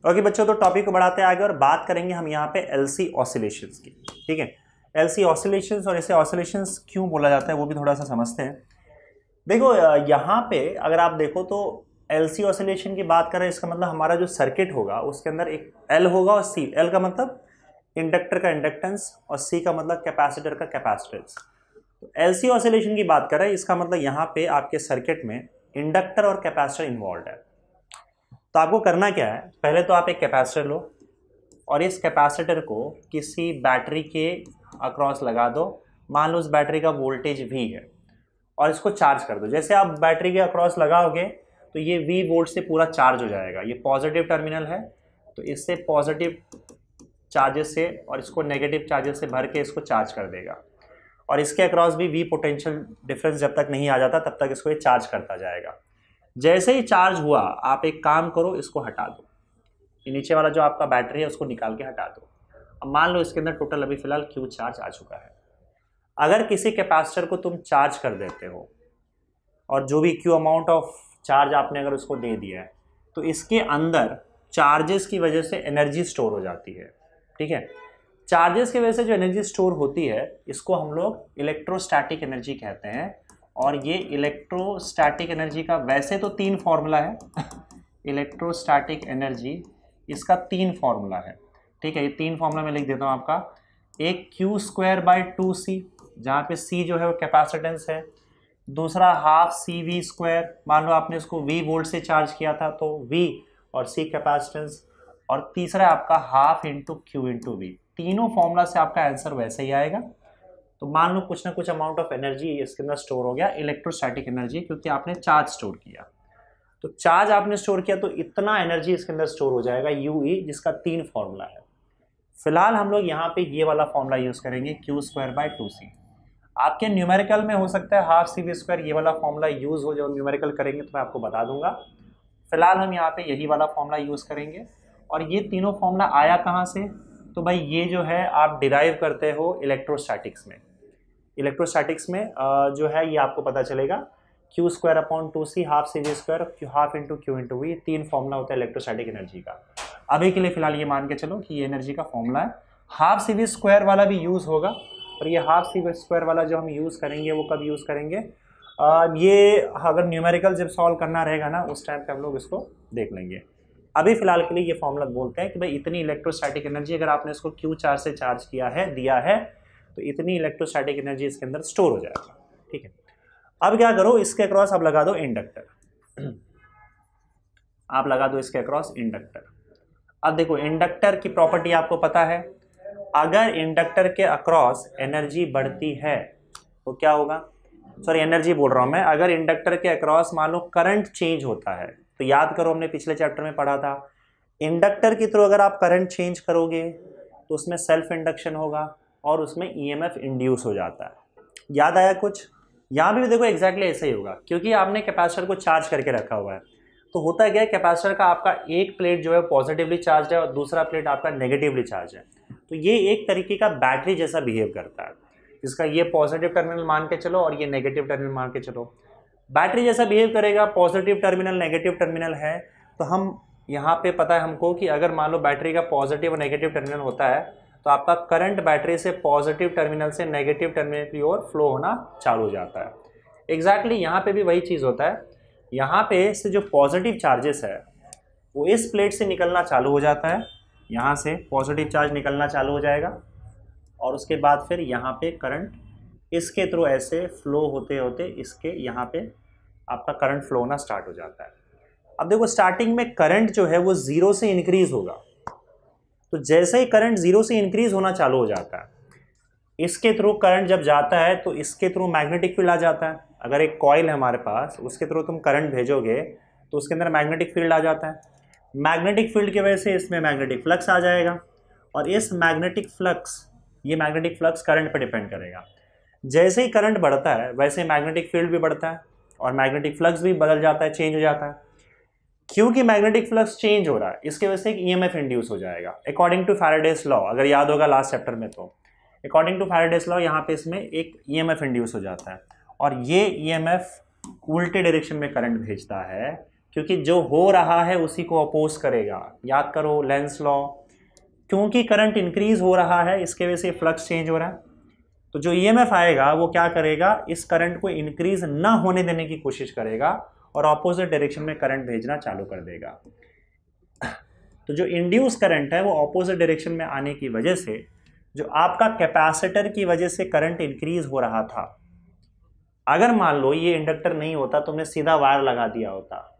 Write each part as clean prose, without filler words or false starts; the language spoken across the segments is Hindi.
ओके बच्चों, तो टॉपिक को बढ़ाते हैं आगे और बात करेंगे हम यहाँ पे एलसी ऑसिलेशंस की। ठीक है, एलसी ऑसिलेशंस और इसे ऑसिलेशंस क्यों बोला जाता है वो भी थोड़ा सा समझते हैं। देखो यहाँ पे अगर आप देखो तो एलसी ऑसिलेशन की बात करें, इसका मतलब हमारा जो सर्किट होगा उसके अंदर एक एल होगा और सी। एल का मतलब इंडक्टर का इंडक्टेंस और सी का मतलब कैपेसिटर का कैपेसिटेंस। तो एलसी ऑसिलेशन की बात करें, इसका मतलब यहाँ पे आपके सर्किट में इंडक्टर और कैपेसिटर इन्वॉल्व है। तो आपको करना क्या है, पहले तो आप एक कैपेसिटर लो और इस कैपेसिटर को किसी बैटरी के अक्रॉस लगा दो। मान लो उस बैटरी का वोल्टेज V है और इसको चार्ज कर दो। जैसे आप बैटरी के अक्रॉस लगाओगे तो ये V वोल्ट से पूरा चार्ज हो जाएगा। ये पॉजिटिव टर्मिनल है तो इससे पॉजिटिव चार्जेस से और इसको नेगेटिव चार्जेस से भर के इसको चार्ज कर देगा। और इसके अक्रॉस भी V पोटेंशियल डिफरेंस जब तक नहीं आ जाता तब तक इसको ये चार्ज करता जाएगा। जैसे ही चार्ज हुआ आप एक काम करो, इसको हटा दो। ये नीचे वाला जो आपका बैटरी है उसको निकाल के हटा दो। अब मान लो इसके अंदर टोटल अभी फिलहाल Q चार्ज आ चुका है। अगर किसी कैपेसिटर को तुम चार्ज कर देते हो और जो भी Q अमाउंट ऑफ चार्ज आपने अगर उसको दे दिया है तो इसके अंदर चार्जेस की वजह से एनर्जी स्टोर हो जाती है। ठीक है, चार्जेस की वजह से जो एनर्जी स्टोर होती है इसको हम लोग इलेक्ट्रोस्टैटिक एनर्जी कहते हैं। और ये इलेक्ट्रोस्टैटिक एनर्जी का वैसे तो 3 फॉर्मूला है इलेक्ट्रोस्टैटिक एनर्जी, इसका 3 फॉर्मूला है। ठीक है, ये 3 फॉर्मूला मैं लिख देता हूँ आपका। एक Q²/2C, जहाँ पे C जो है वो कैपेसिटेंस है। दूसरा हाफ CV², मान लो आपने इसको V वोल्ट से चार्ज किया था तो V और C कैपेसिटेंस। और तीसरा आपका half into Q into V। तीनों फॉर्मूला से आपका आंसर वैसे ही आएगा। तो मान लो कुछ ना कुछ अमाउंट ऑफ एनर्जी इसके अंदर स्टोर हो गया, इलेक्ट्रोस्टैटिक एनर्जी, क्योंकि आपने चार्ज स्टोर किया। तो चार्ज आपने स्टोर किया तो इतना एनर्जी इसके अंदर स्टोर हो जाएगा UE, जिसका 3 फॉर्मूला है। फिलहाल हम लोग यहाँ पे ये वाला फॉर्मूला यूज करेंगे Q²/2C। आपके न्यूमेरिकल में हो सकता है हाफ CV², ये वाला फॉर्मूला यूज हो। जो न्यूमेरिकल करेंगे तो मैं आपको बता दूंगा। फिलहाल हम यहाँ पे यही वाला फॉर्मूला यूज करेंगे। और ये तीनों फॉर्मूला आया कहाँ से, तो भाई ये जो है आप डिराइव करते हो इलेक्ट्रोस्टैटिक्स में। इलेक्ट्रोस्टैटिक्स में जो है ये आपको पता चलेगा Q²/2C half CV², half into Q into V। 3 formula होता है इलेक्ट्रोस्टैटिक एनर्जी का। अभी के लिए फिलहाल ये मान के चलो कि ये एनर्जी का फॉर्मूला है। हाफ CV² वाला भी यूज होगा और ये हाफ CV² वाला जो हम यूज करेंगे वो कब यूज करेंगे, ये अगर न्यूमेरिकल जब सॉल्व करना रहेगा ना उस टाइम पे हम लोग इसको देख लेंगे। अभी फिलहाल के लिए ये फॉर्मूला बोलते हैं कि भाई इतनी इलेक्ट्रोस्टैटिक एनर्जी अगर आपने इसको Q चार्ज से चार्ज किया है, दिया है, तो इतनी इलेक्ट्रोस्टैटिक एनर्जी इसके अंदर स्टोर हो जाएगा। ठीक है, अब क्या करो, इसके अक्रॉस आप लगा दो इंडक्टर। आप लगा दो इसके अक्रॉस इंडक्टर। अब देखो इंडक्टर की प्रॉपर्टी आपको पता है, अगर इंडक्टर के अक्रॉस एनर्जी बढ़ती है तो क्या होगा, सॉरी एनर्जी बोल रहा हूं मैं, अगर इंडक्टर के अक्रॉस मान लो करंट चेंज होता है तो याद करो हमने पिछले चैप्टर में पढ़ा था, इंडक्टर के थ्रू अगर आप करंट चेंज करोगे तो उसमें सेल्फ इंडक्शन होगा और उसमें EMF इंड्यूस हो जाता है। याद आया कुछ? यहाँ भी देखो एग्जैक्टली ऐसा ही होगा, क्योंकि आपने कैपेसिटर को चार्ज करके रखा हुआ है। तो होता क्या है, कैपेसिटर का आपका एक प्लेट जो है पॉजिटिवली चार्ज है और दूसरा प्लेट आपका नेगेटिवली चार्ज है। तो ये एक तरीके का बैटरी जैसा बिहेव करता है, जिसका ये पॉजिटिव टर्मिनल मान के चलो और ये नेगेटिव टर्मिनल मान के चलो। बैटरी जैसा बिहेव करेगा, पॉजिटिव टर्मिनल नेगेटिव टर्मिनल है। तो हम यहाँ पे पता है हमको कि अगर मान लो बैटरी का पॉजिटिव और नेगेटिव टर्मिनल होता है तो आपका करंट बैटरी से पॉजिटिव टर्मिनल से नेगेटिव टर्मिनल की ओर फ्लो होना चालू हो जाता है। एग्जैक्टली यहाँ पे भी वही चीज़ होता है। यहाँ पे से जो पॉजिटिव चार्जेस है वो इस प्लेट से निकलना चालू हो जाता है, यहाँ से पॉजिटिव चार्ज निकलना चालू हो जाएगा और उसके बाद फिर यहाँ पे करंट इसके थ्रू ऐसे फ्लो होते होते इसके यहाँ पे आपका करंट फ्लो होना स्टार्ट हो जाता है। अब देखो स्टार्टिंग में करंट जो है वो 0 से इंक्रीज होगा। तो जैसे ही करंट 0 से इंक्रीज होना चालू हो जाता है, इसके थ्रू करंट जब जाता है तो इसके थ्रू मैग्नेटिक फील्ड आ जाता है। अगर एक कॉइल है हमारे पास, उसके थ्रू तुम करंट भेजोगे तो उसके अंदर मैग्नेटिक फील्ड आ जाता है। मैग्नेटिक फील्ड की वजह से इसमें मैग्नेटिक फ्लक्स आ जाएगा और इस मैग्नेटिक फ्लक्स, ये मैग्नेटिक फ्लक्स करंट पर डिपेंड करेगा। जैसे ही करंट बढ़ता है वैसे मैग्नेटिक फील्ड भी बढ़ता है और मैग्नेटिक फ्लक्स भी बदल जाता है, चेंज हो जाता है। क्योंकि मैग्नेटिक फ्लक्स चेंज हो रहा है इसके वजह से एक EMF इंड्यूस हो जाएगा अकॉर्डिंग टू फैराडेस लॉ। अगर याद होगा लास्ट चैप्टर में, तो अकॉर्डिंग टू फैराडेस लॉ यहाँ पे इसमें एक EMF इंड्यूस हो जाता है और ये EMF उल्टे डायरेक्शन में करंट भेजता है क्योंकि जो हो रहा है उसी को अपोज करेगा। याद करो लेंस लॉ, क्योंकि करंट इंक्रीज हो रहा है इसके वजह से फ्लक्स चेंज हो रहा है, तो जो ईएमएफ आएगा वो क्या करेगा, इस करंट को इंक्रीज ना होने देने की कोशिश करेगा और ऑपोजिट डायरेक्शन में करंट भेजना चालू कर देगा। तो जो इंड्यूस करंट है वो ऑपोजिट डायरेक्शन में आने की वजह से जो आपका कैपेसिटर की वजह से करंट इंक्रीज हो रहा था, अगर मान लो ये इंडक्टर नहीं होता, तुमने सीधा वायर लगा दिया होता,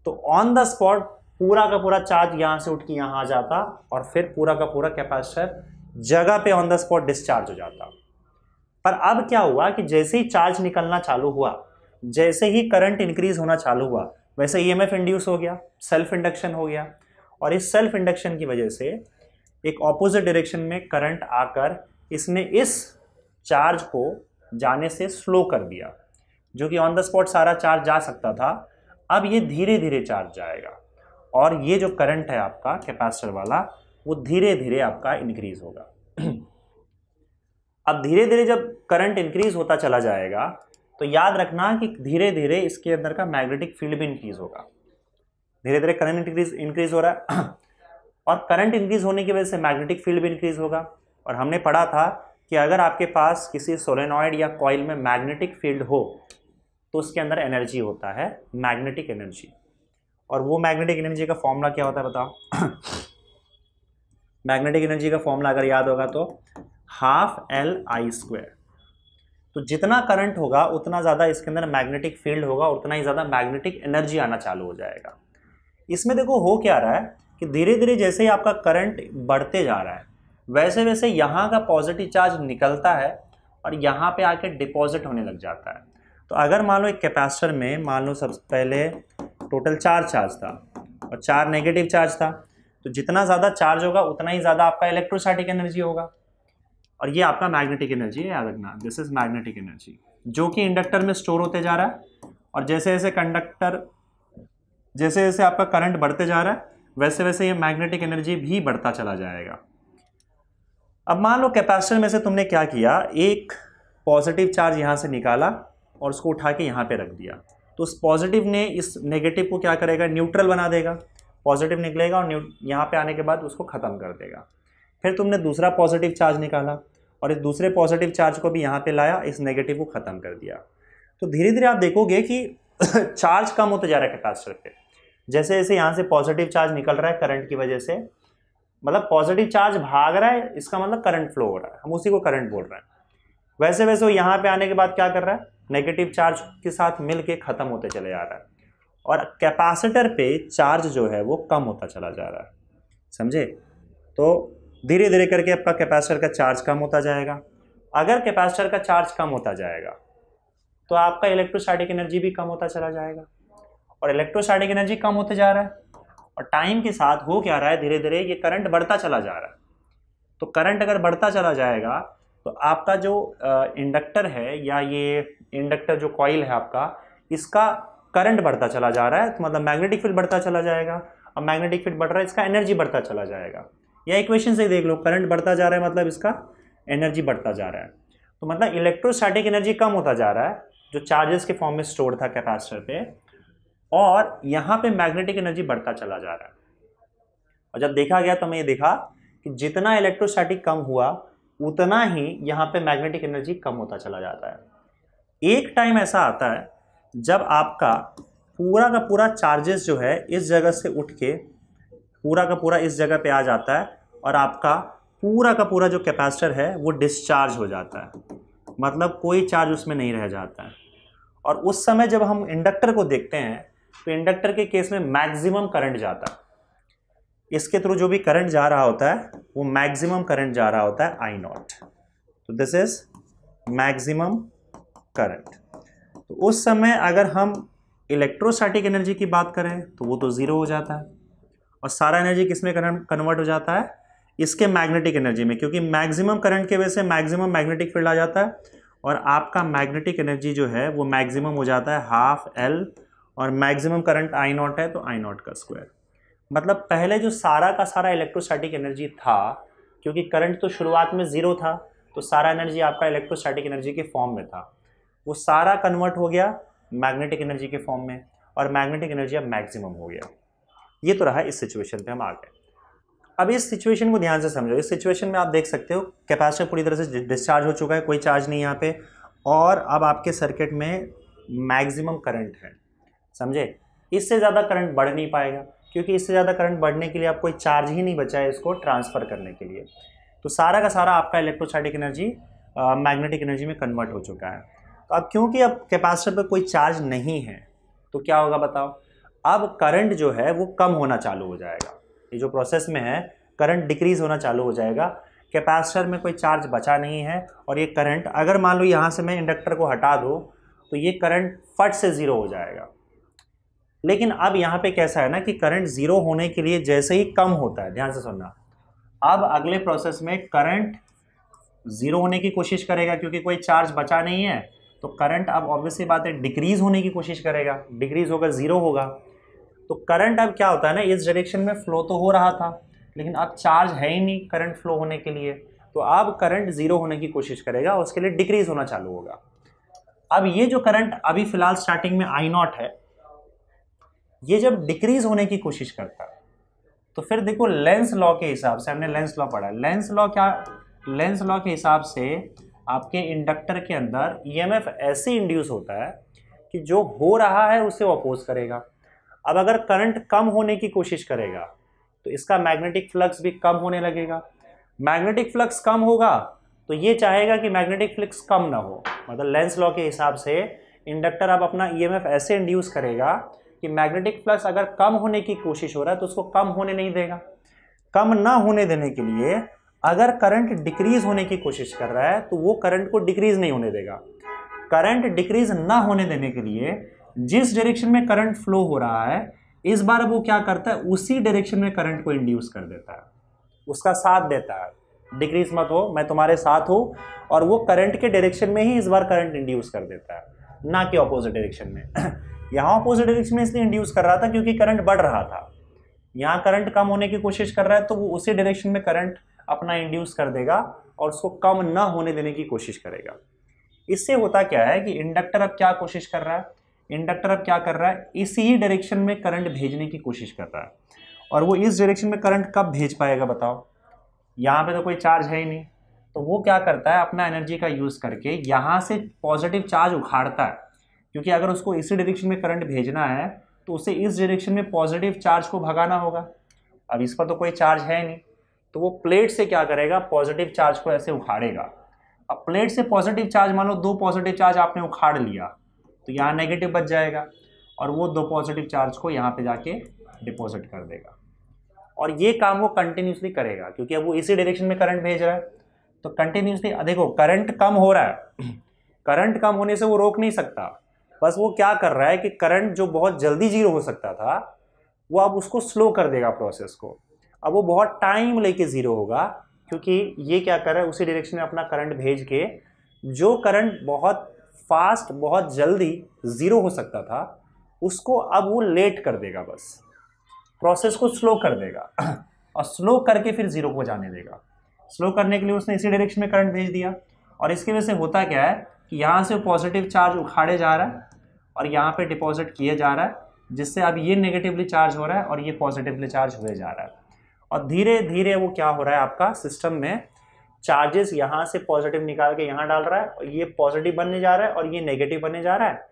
तो ऑन द स्पॉट पूरा का पूरा चार्ज यहां से उठ के यहां आ जाता और फिर पूरा का पूरा कैपेसिटर जगह पे ऑन द स्पॉट डिस्चार्ज हो जाता। पर अब क्या हुआ कि जैसे ही चार्ज निकलना चालू हुआ, जैसे ही करंट इंक्रीज होना चालू हुआ, वैसे ईएमएफ इंड्यूस हो गया, सेल्फ इंडक्शन हो गया, और इस सेल्फ इंडक्शन की वजह से एक ऑपोजिट डायरेक्शन में करंट आकर इसने इस चार्ज को जाने से स्लो कर दिया। जो कि ऑन द स्पॉट सारा चार्ज जा सकता था, अब ये धीरे धीरे चार्ज जाएगा और ये जो करंट है आपका कैपेसिटर वाला वो धीरे धीरे आपका इंक्रीज होगा। अब धीरे धीरे जब करंट इंक्रीज होता चला जाएगा तो याद रखना कि धीरे धीरे इसके अंदर का मैग्नेटिक फील्ड भी इंक्रीज होगा। धीरे धीरे करंट इंक्रीज हो रहा है और करंट इंक्रीज होने की वजह से मैग्नेटिक फील्ड भी इंक्रीज होगा। और हमने पढ़ा था कि अगर आपके पास किसी सोलेनॉइड या कॉइल में मैग्नेटिक फील्ड हो तो उसके अंदर एनर्जी होता है, मैग्नेटिक एनर्जी। और वो मैग्नेटिक एनर्जी का फॉर्मूला क्या होता है बताओ? मैग्नेटिक एनर्जी का फॉर्मूला अगर याद होगा तो ½ Li²। तो जितना करंट होगा उतना ज़्यादा इसके अंदर मैग्नेटिक फील्ड होगा, उतना ही ज़्यादा मैग्नेटिक एनर्जी आना चालू हो जाएगा। इसमें देखो हो क्या रहा है कि धीरे धीरे जैसे ही आपका करंट बढ़ते जा रहा है वैसे वैसे यहाँ का पॉजिटिव चार्ज निकलता है और यहाँ पे आके डिपॉजिट होने लग जाता है। तो अगर मान लो एक कैपेसिटर में मान लो सबसे पहले टोटल 4 चार्ज था और 4 नेगेटिव चार्ज था, तो जितना ज़्यादा चार्ज होगा उतना ही ज़्यादा आपका इलेक्ट्रोस्टैटिक एनर्जी होगा। और ये आपका मैग्नेटिक एनर्जी है, याद रखना, दिस इज मैग्नेटिक एनर्जी जो कि इंडक्टर में स्टोर होते जा रहा है। और जैसे जैसे आपका करंट बढ़ते जा रहा है वैसे वैसे ये मैग्नेटिक एनर्जी भी बढ़ता चला जाएगा। अब मान लो कैपेसिटर में से तुमने क्या किया, एक पॉजिटिव चार्ज यहाँ से निकाला और उसको उठा के यहाँ पे रख दिया, तो उस पॉजिटिव ने इस नेगेटिव को क्या करेगा, न्यूट्रल बना देगा। पॉजिटिव निकलेगा और यहाँ पे आने के बाद उसको ख़त्म कर देगा। फिर तुमने दूसरा पॉजिटिव चार्ज निकाला और इस दूसरे पॉजिटिव चार्ज को भी यहाँ पे लाया, इस नेगेटिव को ख़त्म कर दिया। तो धीरे धीरे आप देखोगे कि चार्ज कम होते जा रहा है कैपेसिटर पे। जैसे जैसे यहाँ से पॉजिटिव चार्ज निकल रहा है करंट की वजह से, मतलब पॉजिटिव चार्ज भाग रहा है, इसका मतलब करंट फ्लो हो रहा है, हम उसी को करंट बोल रहे हैं। वैसे वैसे वो यहाँ पे आने के बाद क्या कर रहा है, नेगेटिव चार्ज के साथ मिल के ख़त्म होते चले जा रहा है और कैपेसिटर पे चार्ज जो है वो कम होता चला जा रहा है। समझे? तो धीरे धीरे करके आपका कैपेसिटर का चार्ज कम होता जाएगा। अगर कैपेसिटर का चार्ज कम होता जाएगा तो आपका इलेक्ट्रोस्टैटिक एनर्जी भी कम होता चला जाएगा और इलेक्ट्रोस्टैटिक एनर्जी कम होते जा रहा है और टाइम के साथ हो क्या रहा है, धीरे धीरे ये करंट बढ़ता चला जा रहा है। तो करंट अगर बढ़ता चला जाएगा तो आपका जो इंडक्टर है या ये इंडक्टर जो कॉइल है आपका, इसका करंट बढ़ता चला जा रहा है, तो मतलब मैग्नेटिक फील्ड बढ़ता चला जाएगा। अब मैग्नेटिक फील्ड बढ़ रहा है, इसका एनर्जी बढ़ता चला जाएगा। या इक्वेशन से देख लो, करंट बढ़ता जा रहा है मतलब इसका एनर्जी बढ़ता जा रहा है। तो मतलब इलेक्ट्रोस्टैटिक एनर्जी कम होता जा रहा है जो चार्जेस के फॉर्म में स्टोर था कैपेसिटर पे, और यहाँ पे मैग्नेटिक एनर्जी बढ़ता चला जा रहा है। और जब देखा गया तो हमें ये देखा कि जितना इलेक्ट्रोस्टैटिक कम हुआ उतना ही यहाँ पे मैग्नेटिक एनर्जी कम होता चला जाता है। एक टाइम ऐसा आता है जब आपका पूरा का पूरा चार्जेस जो है इस जगह से उठ के पूरा का पूरा इस जगह पे आ जाता है और आपका पूरा का पूरा जो कैपेसिटर है वो डिस्चार्ज हो जाता है, मतलब कोई चार्ज उसमें नहीं रह जाता है। और उस समय जब हम इंडक्टर को देखते हैं तो इंडक्टर के केस में मैक्सिमम करंट जाता है, इसके थ्रू जो भी करंट जा रहा होता है वो मैक्सिमम करंट जा रहा होता है I0। तो दिस इज मैक्सिमम करंट। तो उस समय अगर हम इलेक्ट्रोस्टैटिक एनर्जी की बात करें तो वो तो ज़ीरो हो जाता है और सारा एनर्जी किस में कन्वर्ट हो जाता है, इसके मैग्नेटिक एनर्जी में, क्योंकि मैक्सिमम करंट के वजह से मैक्सिमम मैग्नेटिक फील्ड आ जाता है और आपका मैग्नेटिक एनर्जी जो है वो मैक्सिमम हो जाता है ½ L, और मैक्सिमम करंट I0 है तो I0 का स्क्वायर। मतलब पहले जो सारा का सारा इलेक्ट्रोस्टैटिक एनर्जी था, क्योंकि करंट तो शुरुआत में ज़ीरो था तो सारा एनर्जी आपका इलेक्ट्रोस्टैटिक एनर्जी के फॉर्म में था, वो सारा कन्वर्ट हो गया मैग्नेटिक एनर्जी के फॉर्म में। और मैग्नेटिक एनर्जी अब मैक्सिमम हो गया। ये तो रहा इस सिचुएशन पे हम आ गए। अब इस सिचुएशन को ध्यान से समझो। इस सिचुएशन में आप देख सकते हो कैपेसिटर पूरी तरह से डिस्चार्ज हो चुका है, कोई चार्ज नहीं यहाँ पे, और अब आपके सर्किट में मैक्सिमम करंट है, समझे। इससे ज़्यादा करंट बढ़ नहीं पाएगा, क्योंकि इससे ज़्यादा करंट बढ़ने के लिए आप कोई चार्ज ही नहीं बचा है इसको ट्रांसफ़र करने के लिए। तो सारा का सारा आपका इलेक्ट्रोस्टैटिक एनर्जी मैग्नेटिक एनर्जी में कन्वर्ट हो चुका है। तो अब क्योंकि अब कैपेसिटर पर कोई चार्ज नहीं है तो क्या होगा बताओ, अब करंट जो है वो कम होना चालू हो जाएगा। ये जो प्रोसेस में है करंट डिक्रीज होना चालू हो जाएगा। कैपेसिटर में कोई चार्ज बचा नहीं है और ये करंट, अगर मान लो यहाँ से मैं इंडक्टर को हटा दूँ तो ये करंट फट से ज़ीरो हो जाएगा। लेकिन अब यहाँ पे कैसा है ना कि करंट ज़ीरो होने के लिए जैसे ही कम होता है, ध्यान से सुनना, अब अगले प्रोसेस में करंट ज़ीरो होने की कोशिश करेगा, क्योंकि कोई चार्ज बचा नहीं है। तो करंट अब ऑब्वियसली बात है डिक्रीज होने की कोशिश करेगा, डिक्रीज होकर ज़ीरो होगा। तो करंट अब क्या होता है ना, इस डायरेक्शन में फ्लो तो हो रहा था, लेकिन अब चार्ज है ही नहीं करंट फ्लो होने के लिए, तो अब करंट ज़ीरो होने की कोशिश करेगा, उसके लिए डिक्रीज होना चालू होगा। अब ये जो करंट अभी फिलहाल स्टार्टिंग में I0 है, ये जब डिक्रीज होने की कोशिश करता है तो फिर देखो लेंस लॉ के हिसाब से, हमने लेंस लॉ पढ़ा, लेंस लॉ क्या, लेंस लॉ के हिसाब से आपके इंडक्टर के अंदर ईएमएफ ऐसे इंड्यूस होता है कि जो हो रहा है उसे अपोज करेगा। अब अगर करंट कम होने की कोशिश करेगा तो इसका मैग्नेटिक फ्लक्स भी कम होने लगेगा। मैग्नेटिक फ्लक्स कम होगा तो ये चाहेगा कि मैग्नेटिक फ्लक्स कम ना हो, मतलब लेंस लॉ के हिसाब से इंडक्टर अब अपना ईएमएफ ऐसे इंड्यूस करेगा कि मैग्नेटिक फ्लक्स अगर कम होने की कोशिश हो रहा है तो उसको कम होने नहीं देगा। कम ना होने देने के लिए अगर करंट डिक्रीज होने की कोशिश कर रहा है तो वो करंट को डिक्रीज नहीं होने देगा। करंट डिक्रीज ना होने देने के लिए जिस डायरेक्शन में करंट फ्लो हो रहा है, इस बार वो क्या करता है, उसी डायरेक्शन में करंट को इंड्यूस कर देता है, उसका साथ देता है, डिक्रीज मत हो, मैं तुम्हारे साथ हूँ, और वो करंट के डायरेक्शन में ही इस बार करंट इंड्यूस कर देता है, ना कि ऑपोजिट डायरेक्शन में। यहाँ ऑपोजिट डायरेक्शन में इसलिए इंड्यूस कर रहा था क्योंकि करंट बढ़ रहा था, यहाँ करंट कम होने की कोशिश कर रहा है तो वो उसी डायरेक्शन में करंट अपना इंड्यूस कर देगा और उसको कम ना होने देने की कोशिश करेगा। इससे होता क्या है कि इंडक्टर अब क्या कोशिश कर रहा है, इंडक्टर अब क्या कर रहा है, इसी डायरेक्शन में करंट भेजने की कोशिश कर रहा है। और वो इस डायरेक्शन में करंट कब भेज पाएगा बताओ, यहाँ पे तो कोई चार्ज है ही नहीं, तो वो क्या करता है, अपना एनर्जी का यूज़ करके यहाँ से पॉजिटिव चार्ज उखाड़ता है, क्योंकि अगर उसको इसी डायरेक्शन में करंट भेजना है तो उसे इस डायरेक्शन में पॉजिटिव चार्ज को भगाना होगा। अब इस पर तो कोई चार्ज है नहीं, तो वो प्लेट से क्या करेगा, पॉजिटिव चार्ज को ऐसे उखाड़ेगा। अब प्लेट से पॉजिटिव चार्ज, मान लो 2 पॉजिटिव चार्ज आपने उखाड़ लिया तो यहाँ नेगेटिव बच जाएगा, और वो 2 पॉजिटिव चार्ज को यहाँ पे जाके डिपॉजिट कर देगा। और ये काम वो कंटिन्यूसली करेगा, क्योंकि अब वो इसी डायरेक्शन में करंट भेज रहा है, तो कंटिन्यूसली देखो करंट कम हो रहा है, करंट कम होने से वो रोक नहीं सकता, बस वो क्या कर रहा है कि करंट जो बहुत जल्दी जीरो हो सकता था वो अब उसको स्लो कर देगा प्रोसेस को। अब वो बहुत टाइम लेके ज़ीरो होगा, क्योंकि ये क्या कर रहा है, उसी डायरेक्शन में अपना करंट भेज के जो करंट बहुत फास्ट बहुत जल्दी ज़ीरो हो सकता था उसको अब वो लेट कर देगा, बस प्रोसेस को स्लो कर देगा और स्लो करके फिर ज़ीरो को जाने देगा। स्लो करने के लिए उसने इसी डायरेक्शन में करंट भेज दिया, और इसकी वजह से होता क्या है कि यहाँ से पॉजिटिव चार्ज उखाड़े जा रहा है और यहाँ पे डिपॉजिट किए जा रहा है, जिससे अब ये नेगेटिवली चार्ज हो रहा है और ये पॉजिटिवली चार्ज हुए जा रहा है। और धीरे धीरे वो क्या हो रहा है, आपका सिस्टम में चार्जेस यहाँ से पॉजिटिव निकाल के यहाँ डाल रहा है, और ये पॉजिटिव बनने जा रहा है और ये नेगेटिव बनने जा रहा है,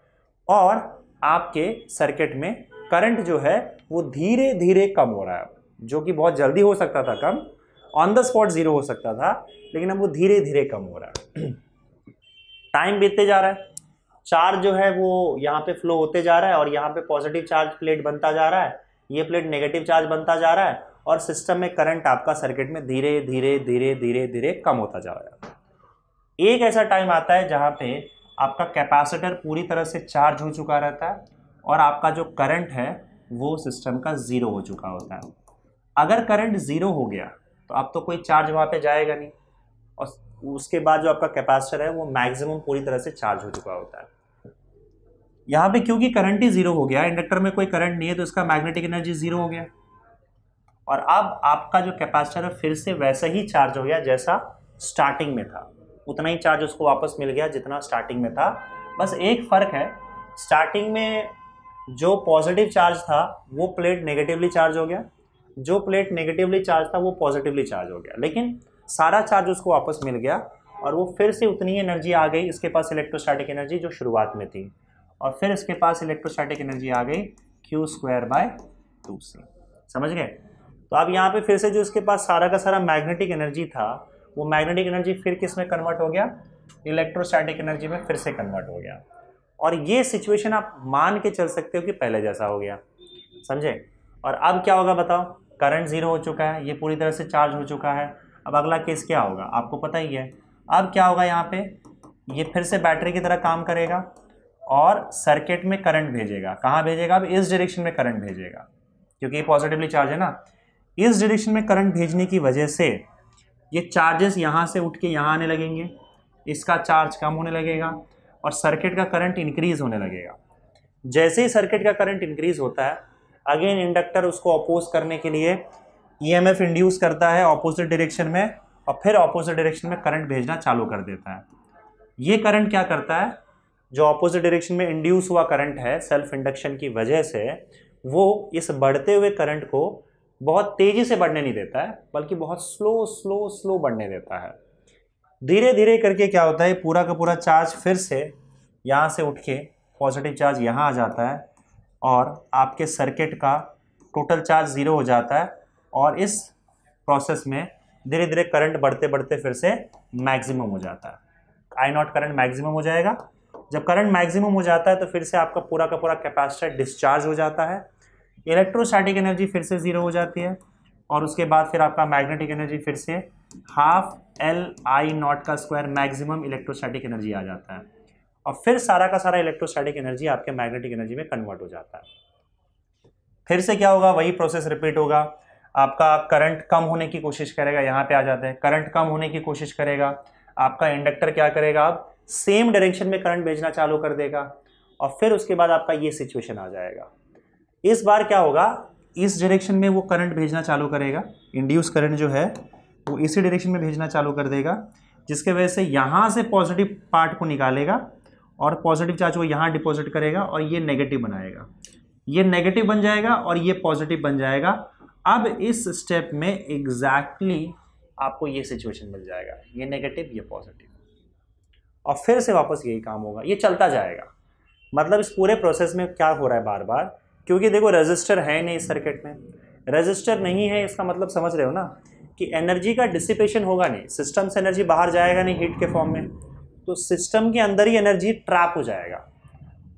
और आपके सर्किट में करंट जो है वो धीरे धीरे कम हो रहा है, जो कि बहुत जल्दी हो सकता था कम, ऑन द स्पॉट ज़ीरो हो सकता था, लेकिन अब वो धीरे धीरे कम हो रहा है। टाइम बीतते जा रहा है, चार्ज जो है वो यहाँ पे फ्लो होते जा रहा है, और यहाँ पे पॉजिटिव चार्ज प्लेट बनता जा रहा है, ये प्लेट नेगेटिव चार्ज बनता जा रहा है, और सिस्टम में करंट आपका सर्किट में धीरे धीरे धीरे धीरे धीरे कम होता जा रहा है। एक ऐसा टाइम आता है जहाँ पे आपका कैपेसिटर पूरी तरह से चार्ज हो चुका रहता है और आपका जो करंट है वो सिस्टम का ज़ीरो हो चुका होता है। अगर करंट ज़ीरो हो गया तो अब तो कोई चार्ज वहाँ पे जाएगा नहीं, और उसके बाद जो आपका कैपेसिटर है वो मैक्सिमम पूरी तरह से चार्ज हो चुका होता है। यहाँ पे क्योंकि करंट ही ज़ीरो हो गया, इंडक्टर में कोई करंट नहीं है, तो इसका मैग्नेटिक एनर्जी ज़ीरो हो गया, और अब आपका जो कैपेसिटर है फिर से वैसा ही चार्ज हो गया जैसा स्टार्टिंग में था, उतना ही चार्ज उसको वापस मिल गया जितना स्टार्टिंग में था। बस एक फ़र्क है, स्टार्टिंग में जो पॉजिटिव चार्ज था वो प्लेट नेगेटिवली चार्ज हो गया, जो प्लेट नेगेटिवली चार्ज था वो पॉजिटिवली चार्ज हो गया, लेकिन सारा चार्ज उसको वापस मिल गया और वो फिर से उतनी एनर्जी आ गई इसके पास इलेक्ट्रोस्टैटिक एनर्जी जो शुरुआत में थी, और फिर इसके पास इलेक्ट्रोस्टैटिक एनर्जी आ गई Q²/2c। समझ गए? तो अब यहाँ पे फिर से जो इसके पास सारा का सारा मैग्नेटिक एनर्जी था वो मैग्नेटिक एनर्जी फिर किस में कन्वर्ट हो गया, इलेक्ट्रोस्टैटिक एनर्जी में फिर से कन्वर्ट हो गया। और ये सिचुएशन आप मान के चल सकते हो कि पहले जैसा हो गया। समझे? और अब क्या होगा बताओ, करंट जीरो हो चुका है, ये पूरी तरह से चार्ज हो चुका है। अब अगला केस क्या होगा आपको पता ही है। अब क्या होगा, यहाँ पे ये फिर से बैटरी की तरह काम करेगा और सर्किट में करंट भेजेगा। कहाँ भेजेगा? अब इस डायरेक्शन में करंट भेजेगा क्योंकि ये पॉजिटिवली चार्ज है ना। इस डायरेक्शन में करंट भेजने की वजह से ये चार्जेस यहाँ से उठ के यहाँ आने लगेंगे, इसका चार्ज कम होने लगेगा और सर्किट का करंट इंक्रीज होने लगेगा। जैसे ही सर्किट का करंट इंक्रीज होता है, अगेन इंडक्टर उसको अपोज करने के लिए ईएमएफ इंड्यूस करता है ऑपोजिट डायरेक्शन में, और फिर ऑपोजिट डायरेक्शन में करंट भेजना चालू कर देता है। ये करंट क्या करता है, जो ऑपोजिट डायरेक्शन में इंड्यूस हुआ करंट है सेल्फ इंडक्शन की वजह से, वो इस बढ़ते हुए करंट को बहुत तेजी से बढ़ने नहीं देता है, बल्कि बहुत स्लो स्लो स्लो बढ़ने देता है। धीरे धीरे करके क्या होता है, पूरा का पूरा चार्ज फिर से यहाँ से उठ के पॉजिटिव चार्ज यहाँ आ जाता है और आपके सर्किट का टोटल चार्ज जीरो हो जाता है। और इस प्रोसेस में धीरे धीरे करंट बढ़ते बढ़ते फिर से मैक्सिमम हो जाता है। आई नॉट करंट मैक्सिमम हो जाएगा। जब करंट मैक्सिमम हो जाता है तो फिर से आपका पूरा का पूरा कैपेसिटर डिस्चार्ज हो जाता है, इलेक्ट्रोस्टैटिक एनर्जी फिर से जीरो हो जाती है, और उसके बाद फिर आपका मैग्नेटिक एनर्जी फिर से ½LI0² मैक्सिमम इलेक्ट्रोस्टैटिक एनर्जी आ जाता है, और फिर सारा का सारा इलेक्ट्रोस्टैटिक एनर्जी आपके मैग्नेटिक एनर्जी में कन्वर्ट हो जाता है। फिर से क्या होगा, वही प्रोसेस रिपीट होगा। आपका करंट कम होने की कोशिश करेगा, यहाँ पे आ जाते हैं, करंट कम होने की कोशिश करेगा, आपका इंडक्टर क्या करेगा, अब सेम डायरेक्शन में करंट भेजना चालू कर देगा, और फिर उसके बाद आपका ये सिचुएशन आ जाएगा। इस बार क्या होगा, इस डायरेक्शन में वो करंट भेजना चालू करेगा, इंड्यूस करंट जो है वो इसी डायरेक्शन में भेजना चालू कर देगा, जिसके वजह से यहाँ से पॉजिटिव पार्ट को निकालेगा और पॉजिटिव चार्ज को यहाँ डिपॉजिट करेगा और ये नेगेटिव बनाएगा, ये नेगेटिव बन जाएगा और ये पॉजिटिव बन जाएगा। अब इस स्टेप में एग्जैक्टली आपको ये सिचुएशन मिल जाएगा, ये नेगेटिव ये पॉजिटिव, और फिर से वापस यही काम होगा, ये चलता जाएगा। मतलब इस पूरे प्रोसेस में क्या हो रहा है बार बार, क्योंकि देखो रेजिस्टर है नहीं इस सर्किट में, रेजिस्टर नहीं है, इसका मतलब समझ रहे हो ना कि एनर्जी का डिसिपेशन होगा नहीं, सिस्टम से एनर्जी बाहर जाएगा नहीं हीट के फॉर्म में, तो सिस्टम के अंदर ही एनर्जी ट्रैप हो जाएगा।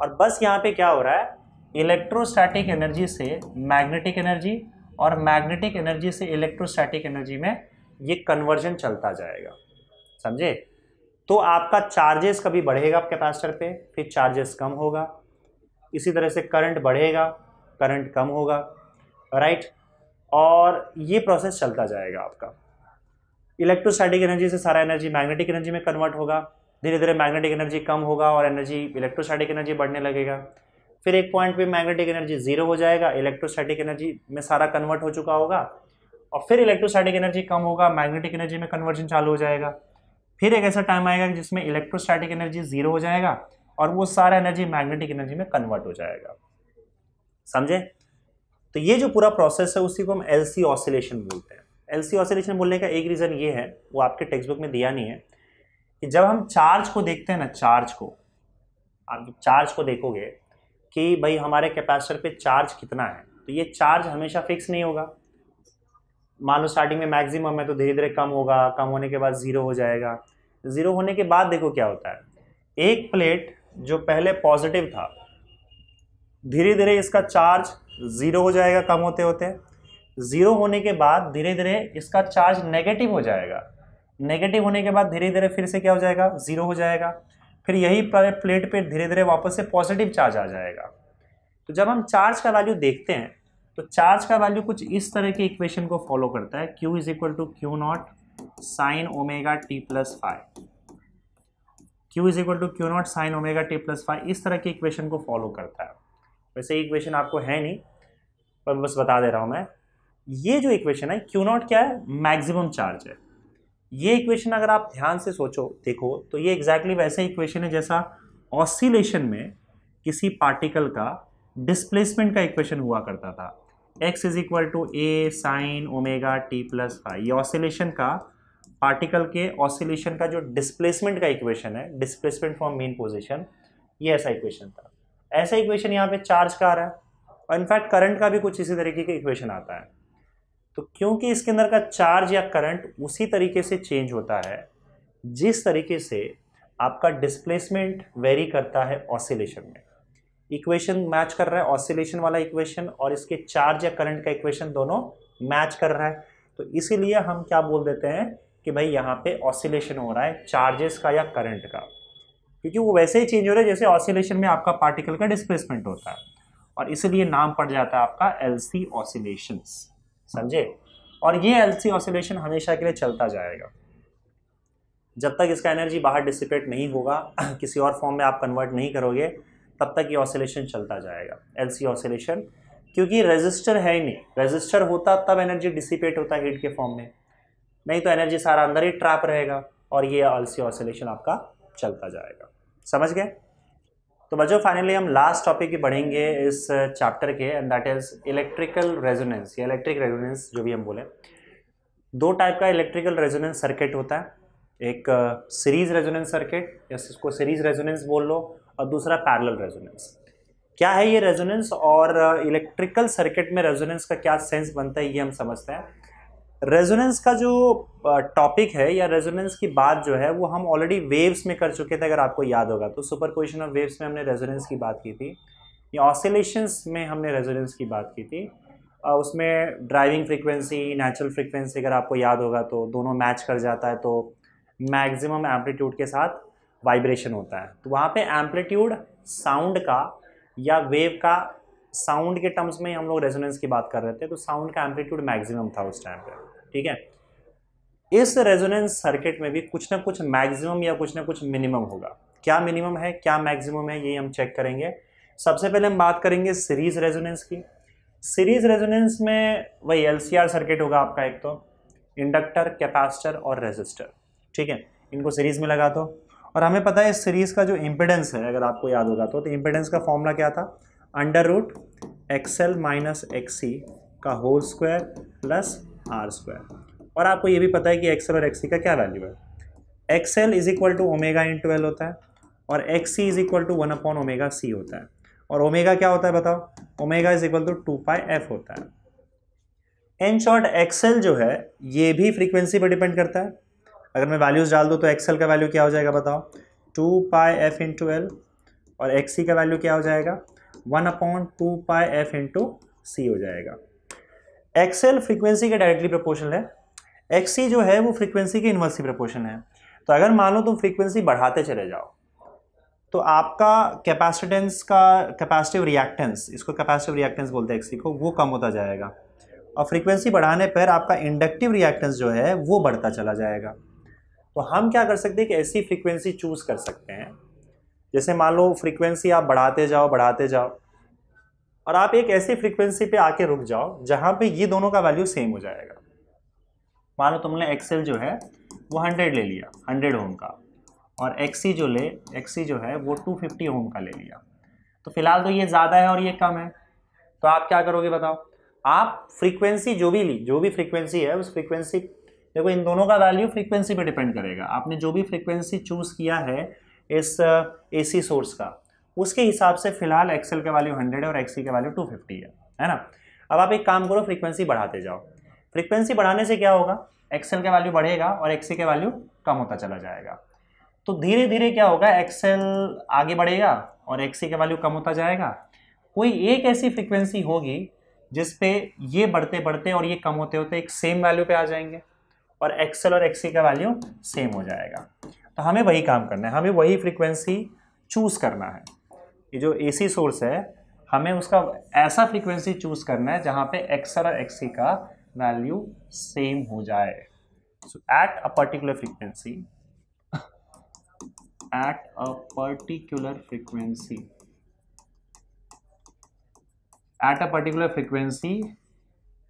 और बस यहाँ पे क्या हो रहा है, इलेक्ट्रोस्टैटिक एनर्जी से मैग्नेटिक एनर्जी और मैग्नेटिक एनर्जी से इलेक्ट्रोस्टैटिक एनर्जी में ये कन्वर्जन चलता जाएगा। समझे? तो आपका चार्जेस कभी बढ़ेगा कैपेसिटर पे, फिर चार्जेस कम होगा, इसी तरह से करंट बढ़ेगा, करंट कम होगा, राइट। और ये प्रोसेस चलता जाएगा आपका। इलेक्ट्रोस्टैटिक एनर्जी से सारा एनर्जी मैग्नेटिक एनर्जी में कन्वर्ट होगा, धीरे धीरे मैग्नेटिक एनर्जी कम होगा और एनर्जी इलेक्ट्रोस्टैटिक एनर्जी बढ़ने लगेगा। फिर एक पॉइंट पे मैग्नेटिक एनर्जी जीरो हो जाएगा, इलेक्ट्रोस्टैटिक एनर्जी में सारा कन्वर्ट हो चुका होगा, और फिर इलेक्ट्रोस्टैटिक एनर्जी कम होगा, मैग्नेटिक एनर्जी में कन्वर्जन चालू हो जाएगा। फिर एक ऐसा टाइम आएगा जिसमें इलेक्ट्रोस्टैटिक एनर्जी जीरो हो जाएगा और वो सारा एनर्जी मैग्नेटिक एनर्जी में कन्वर्ट हो जाएगा। समझे? तो ये जो पूरा प्रोसेस है उसी को हम एलसी ऑसिलेशन बोलते हैं। एलसी ऑसिलेशन बोलने का एक रीज़न ये है, वो आपके टेक्स्ट बुक में दिया नहीं है, कि जब हम चार्ज को देखते हैं ना, चार्ज को, आप चार्ज को देखोगे कि भाई हमारे कैपेसिटर पे चार्ज कितना है, तो ये चार्ज हमेशा फिक्स नहीं होगा। मान लो स्टार्टिंग में मैक्सिमम है तो धीरे धीरे कम होगा, कम होने के बाद जीरो हो जाएगा, जीरो होने के बाद देखो क्या होता है, एक प्लेट जो पहले पॉजिटिव था धीरे धीरे इसका चार्ज जीरो हो जाएगा कम होते होते, जीरो होने के बाद धीरे धीरे इसका चार्ज नेगेटिव हो जाएगा, नेगेटिव होने के बाद धीरे धीरे फिर से क्या हो जाएगा, जीरो हो जाएगा, फिर यही प्लेट पे धीरे धीरे वापस से पॉजिटिव चार्ज आ जाएगा। तो जब हम चार्ज का वैल्यू देखते हैं तो चार्ज का वैल्यू कुछ इस तरह के इक्वेशन को फॉलो करता है, Q = Q0 sin ωt+5, Q = Q0 sin ωt+5, इस तरह के इक्वेशन को फॉलो करता है। वैसे इक्वेशन आपको है नहीं पर बस बता दे रहा हूं मैं। ये जो इक्वेशन है Q0 क्या है, मैक्सिमम चार्ज है। ये इक्वेशन अगर आप ध्यान से सोचो देखो तो ये एग्जैक्टली वैसे इक्वेशन है जैसा ऑसिलेशन में किसी पार्टिकल का डिस्प्लेसमेंट का इक्वेशन हुआ करता था, x is equal to a sine omega t plus phi. ये ऑसिलेशन का, पार्टिकल के ऑसिलेशन का जो डिस्प्लेसमेंट का इक्वेशन है, डिस्प्लेसमेंट फ्रॉम मेन पोजीशन, ये ऐसा इक्वेशन था। ऐसा इक्वेशन यहाँ पे चार्ज का आ रहा है, और इनफैक्ट करंट का भी कुछ इसी तरीके का इक्वेशन आता है। तो क्योंकि इसके अंदर का चार्ज या करंट उसी तरीके से चेंज होता है जिस तरीके से आपका डिस्प्लेसमेंट वेरी करता है ऑसिलेशन में, इक्वेशन मैच कर रहा है, ऑसिलेशन वाला इक्वेशन और इसके चार्ज या करंट का इक्वेशन दोनों मैच कर रहा है। तो इसीलिए हम क्या बोल देते हैं कि भाई यहाँ पे ऑसिलेशन हो रहा है चार्जेस का या करंट का, क्योंकि वो वैसे ही चेंज हो रहा है जैसे ऑसिलेशन में आपका पार्टिकल का डिस्प्लेसमेंट होता है, और इसीलिए नाम पड़ जाता है आपका एलसी ऑसिलेशंस। समझे? और ये एलसी ऑसिलेशन हमेशा के लिए चलता जाएगा जब तक इसका एनर्जी बाहर डिसिपेट नहीं होगा, किसी और फॉर्म में आप कन्वर्ट नहीं करोगे, तब तक ये ऑसिलेशन चलता जाएगा, एलसी ऑसिलेशन। क्योंकि रेजिस्टर है ही नहीं, रेजिस्टर होता तब एनर्जी डिसिपेट होता है हीट के फॉर्म में, नहीं तो एनर्जी सारा अंदर ही ट्रैप रहेगा, और ये एलसी ऑसिलेशन आपका चलता जाएगा। समझ गए? तो बच्चों फाइनली हम लास्ट टॉपिक की बढ़ेंगे इस चैप्टर के, and that is electrical resonance या इलेक्ट्रिक रेजोनेंस, जो भी हम बोले। दो टाइप का इलेक्ट्रिकल रेजोनेंस सर्किट होता है, एक सीरीज रेजोनेंस सर्किट या इसको सीरीज रेजोनेंस बोल लो, और दूसरा पैरेलल रेजोनेंस। क्या है ये रेजोनेंस, और इलेक्ट्रिकल सर्किट में रेजोनेंस का क्या सेंस बनता है, ये हम समझते हैं। रेजोनेंस का जो टॉपिक है या रेजोनेंस की बात जो है वो हम ऑलरेडी वेव्स में कर चुके थे, अगर आपको याद होगा तो सुपरपोजिशन ऑफ वेव्स में हमने रेजोनेंस की बात की थी, या ऑसिलेशंस में हमने रेजोनेंस की बात की थी। उसमें ड्राइविंग फ्रीक्वेंसी, नेचुरल फ्रीक्वेंसी अगर आपको याद होगा तो दोनों मैच कर जाता है, तो मैक्सिमम एम्पलीट्यूड के साथ वाइब्रेशन होता है। तो वहाँ पे एम्पलीट्यूड साउंड का या वेव का, साउंड के टर्म्स में हम लोग रेजोनेंस की बात कर रहे थे, तो साउंड का एम्पलीट्यूड मैक्सिमम था उस टाइम पे। ठीक है, इस रेजोनेंस सर्किट में भी कुछ ना कुछ मैक्सिमम या कुछ ना कुछ मिनिमम होगा। क्या मिनिमम है, क्या मैक्सिमम है, ये हम चेक करेंगे। सबसे पहले हम बात करेंगे सीरीज रेजोनेंस की। सीरीज रेजोनेंस में वही एलसीआर सर्किट होगा आपका, एक तो इंडक्टर, कैपेसिटर और रेजिस्टर। ठीक है, इनको सीरीज में लगा दो, और हमें पता है सीरीज का जो इम्पिडेंस है, अगर आपको याद होगा तो इम्पिडेंस का फॉर्मूला क्या था, under root XL minus XC का whole square plus R square. और आपको ये भी पता है कि एक्सएल और एक्सी का क्या वैल्यू है, XL is equal to omega into L होता है, और XC is equal to 1 upon omega C होता है। और ओमेगा क्या होता है बताओ, omega is equal to 2 pi F होता है। इन शॉर्ट एक्सएल जो है ये भी फ्रीक्वेंसी पर डिपेंड करता है। अगर मैं वैल्यूज डाल दूँ तो एक्सएल का वैल्यू क्या हो जाएगा बताओ, 2 पाई एफ इंटू एल, और एक्सी का वैल्यू क्या हो जाएगा, 1 अपॉन 2 पाई एफ इंटू सी हो जाएगा। एक्सएल फ्रीक्वेंसी के डायरेक्टली प्रोपोर्शनल है, एक्सी जो है वो फ्रीक्वेंसी के इन्वर्सली प्रोपोर्शनल है। तो अगर मान लो तुम फ्रीक्वेंसी बढ़ाते चले जाओ तो आपका कैपेसिटेंस का, कैपेसिटिव रिएक्टेंस, इसको कैपेसिटिव रिएक्टेंस बोलते हैं एक्सी को, वो कम होता जाएगा, और फ्रीक्वेंसी बढ़ाने पर आपका इंडक्टिव रिएक्टेंस जो है वो बढ़ता चला जाएगा। तो हम क्या कर सकते हैं कि ऐसी फ्रीक्वेंसी चूज कर सकते हैं, जैसे मान लो फ्रीक्वेंसी आप बढ़ाते जाओ बढ़ाते जाओ, और आप एक ऐसी फ्रीक्वेंसी पे आके रुक जाओ जहां पे ये दोनों का वैल्यू सेम हो जाएगा। मान लो तुमने एक्सएल जो है वो 100 ले लिया, 100 ओम का, और एक्सी जो है वो 250 ओम का ले लिया। तो फिलहाल तो ये ज़्यादा है और ये कम है, तो आप क्या करोगे बताओ, आप फ्रीक्वेंसी जो भी फ्रीक्वेंसी है उस फ्रीक्वेंसी, देखो इन दोनों का वैल्यू फ्रीक्वेंसी पे डिपेंड करेगा। आपने जो भी फ्रीक्वेंसी चूज किया है इस एसी सोर्स का, उसके हिसाब से फिलहाल एक्सएल का वैल्यू 100 है और एक्सी का वैल्यू 250 है ना। अब आप एक काम करो, फ्रीक्वेंसी बढ़ाते जाओ। फ्रीक्वेंसी बढ़ाने से क्या होगा, एक्सएल का वैल्यू बढ़ेगा और एक्सी का वैल्यू कम होता चला जाएगा। तो धीरे धीरे क्या होगा, एक्सएल आगे बढ़ेगा और एक्सी का वैल्यू कम होता जाएगा। कोई एक ऐसी फ्रीक्वेंसी होगी जिसपे ये बढ़ते बढ़ते और ये कम होते होते एक सेम वैल्यू पे आ जाएंगे, और एक्सएल और एक्सी का वैल्यू सेम हो जाएगा। तो हमें वही काम करना है, हमें वही फ्रीक्वेंसी चूज करना है। ये जो एसी सोर्स है हमें उसका ऐसा फ्रीक्वेंसी चूज करना है जहां पे एक्सएल और एक्सी का वैल्यू सेम हो जाए। So at a particular frequency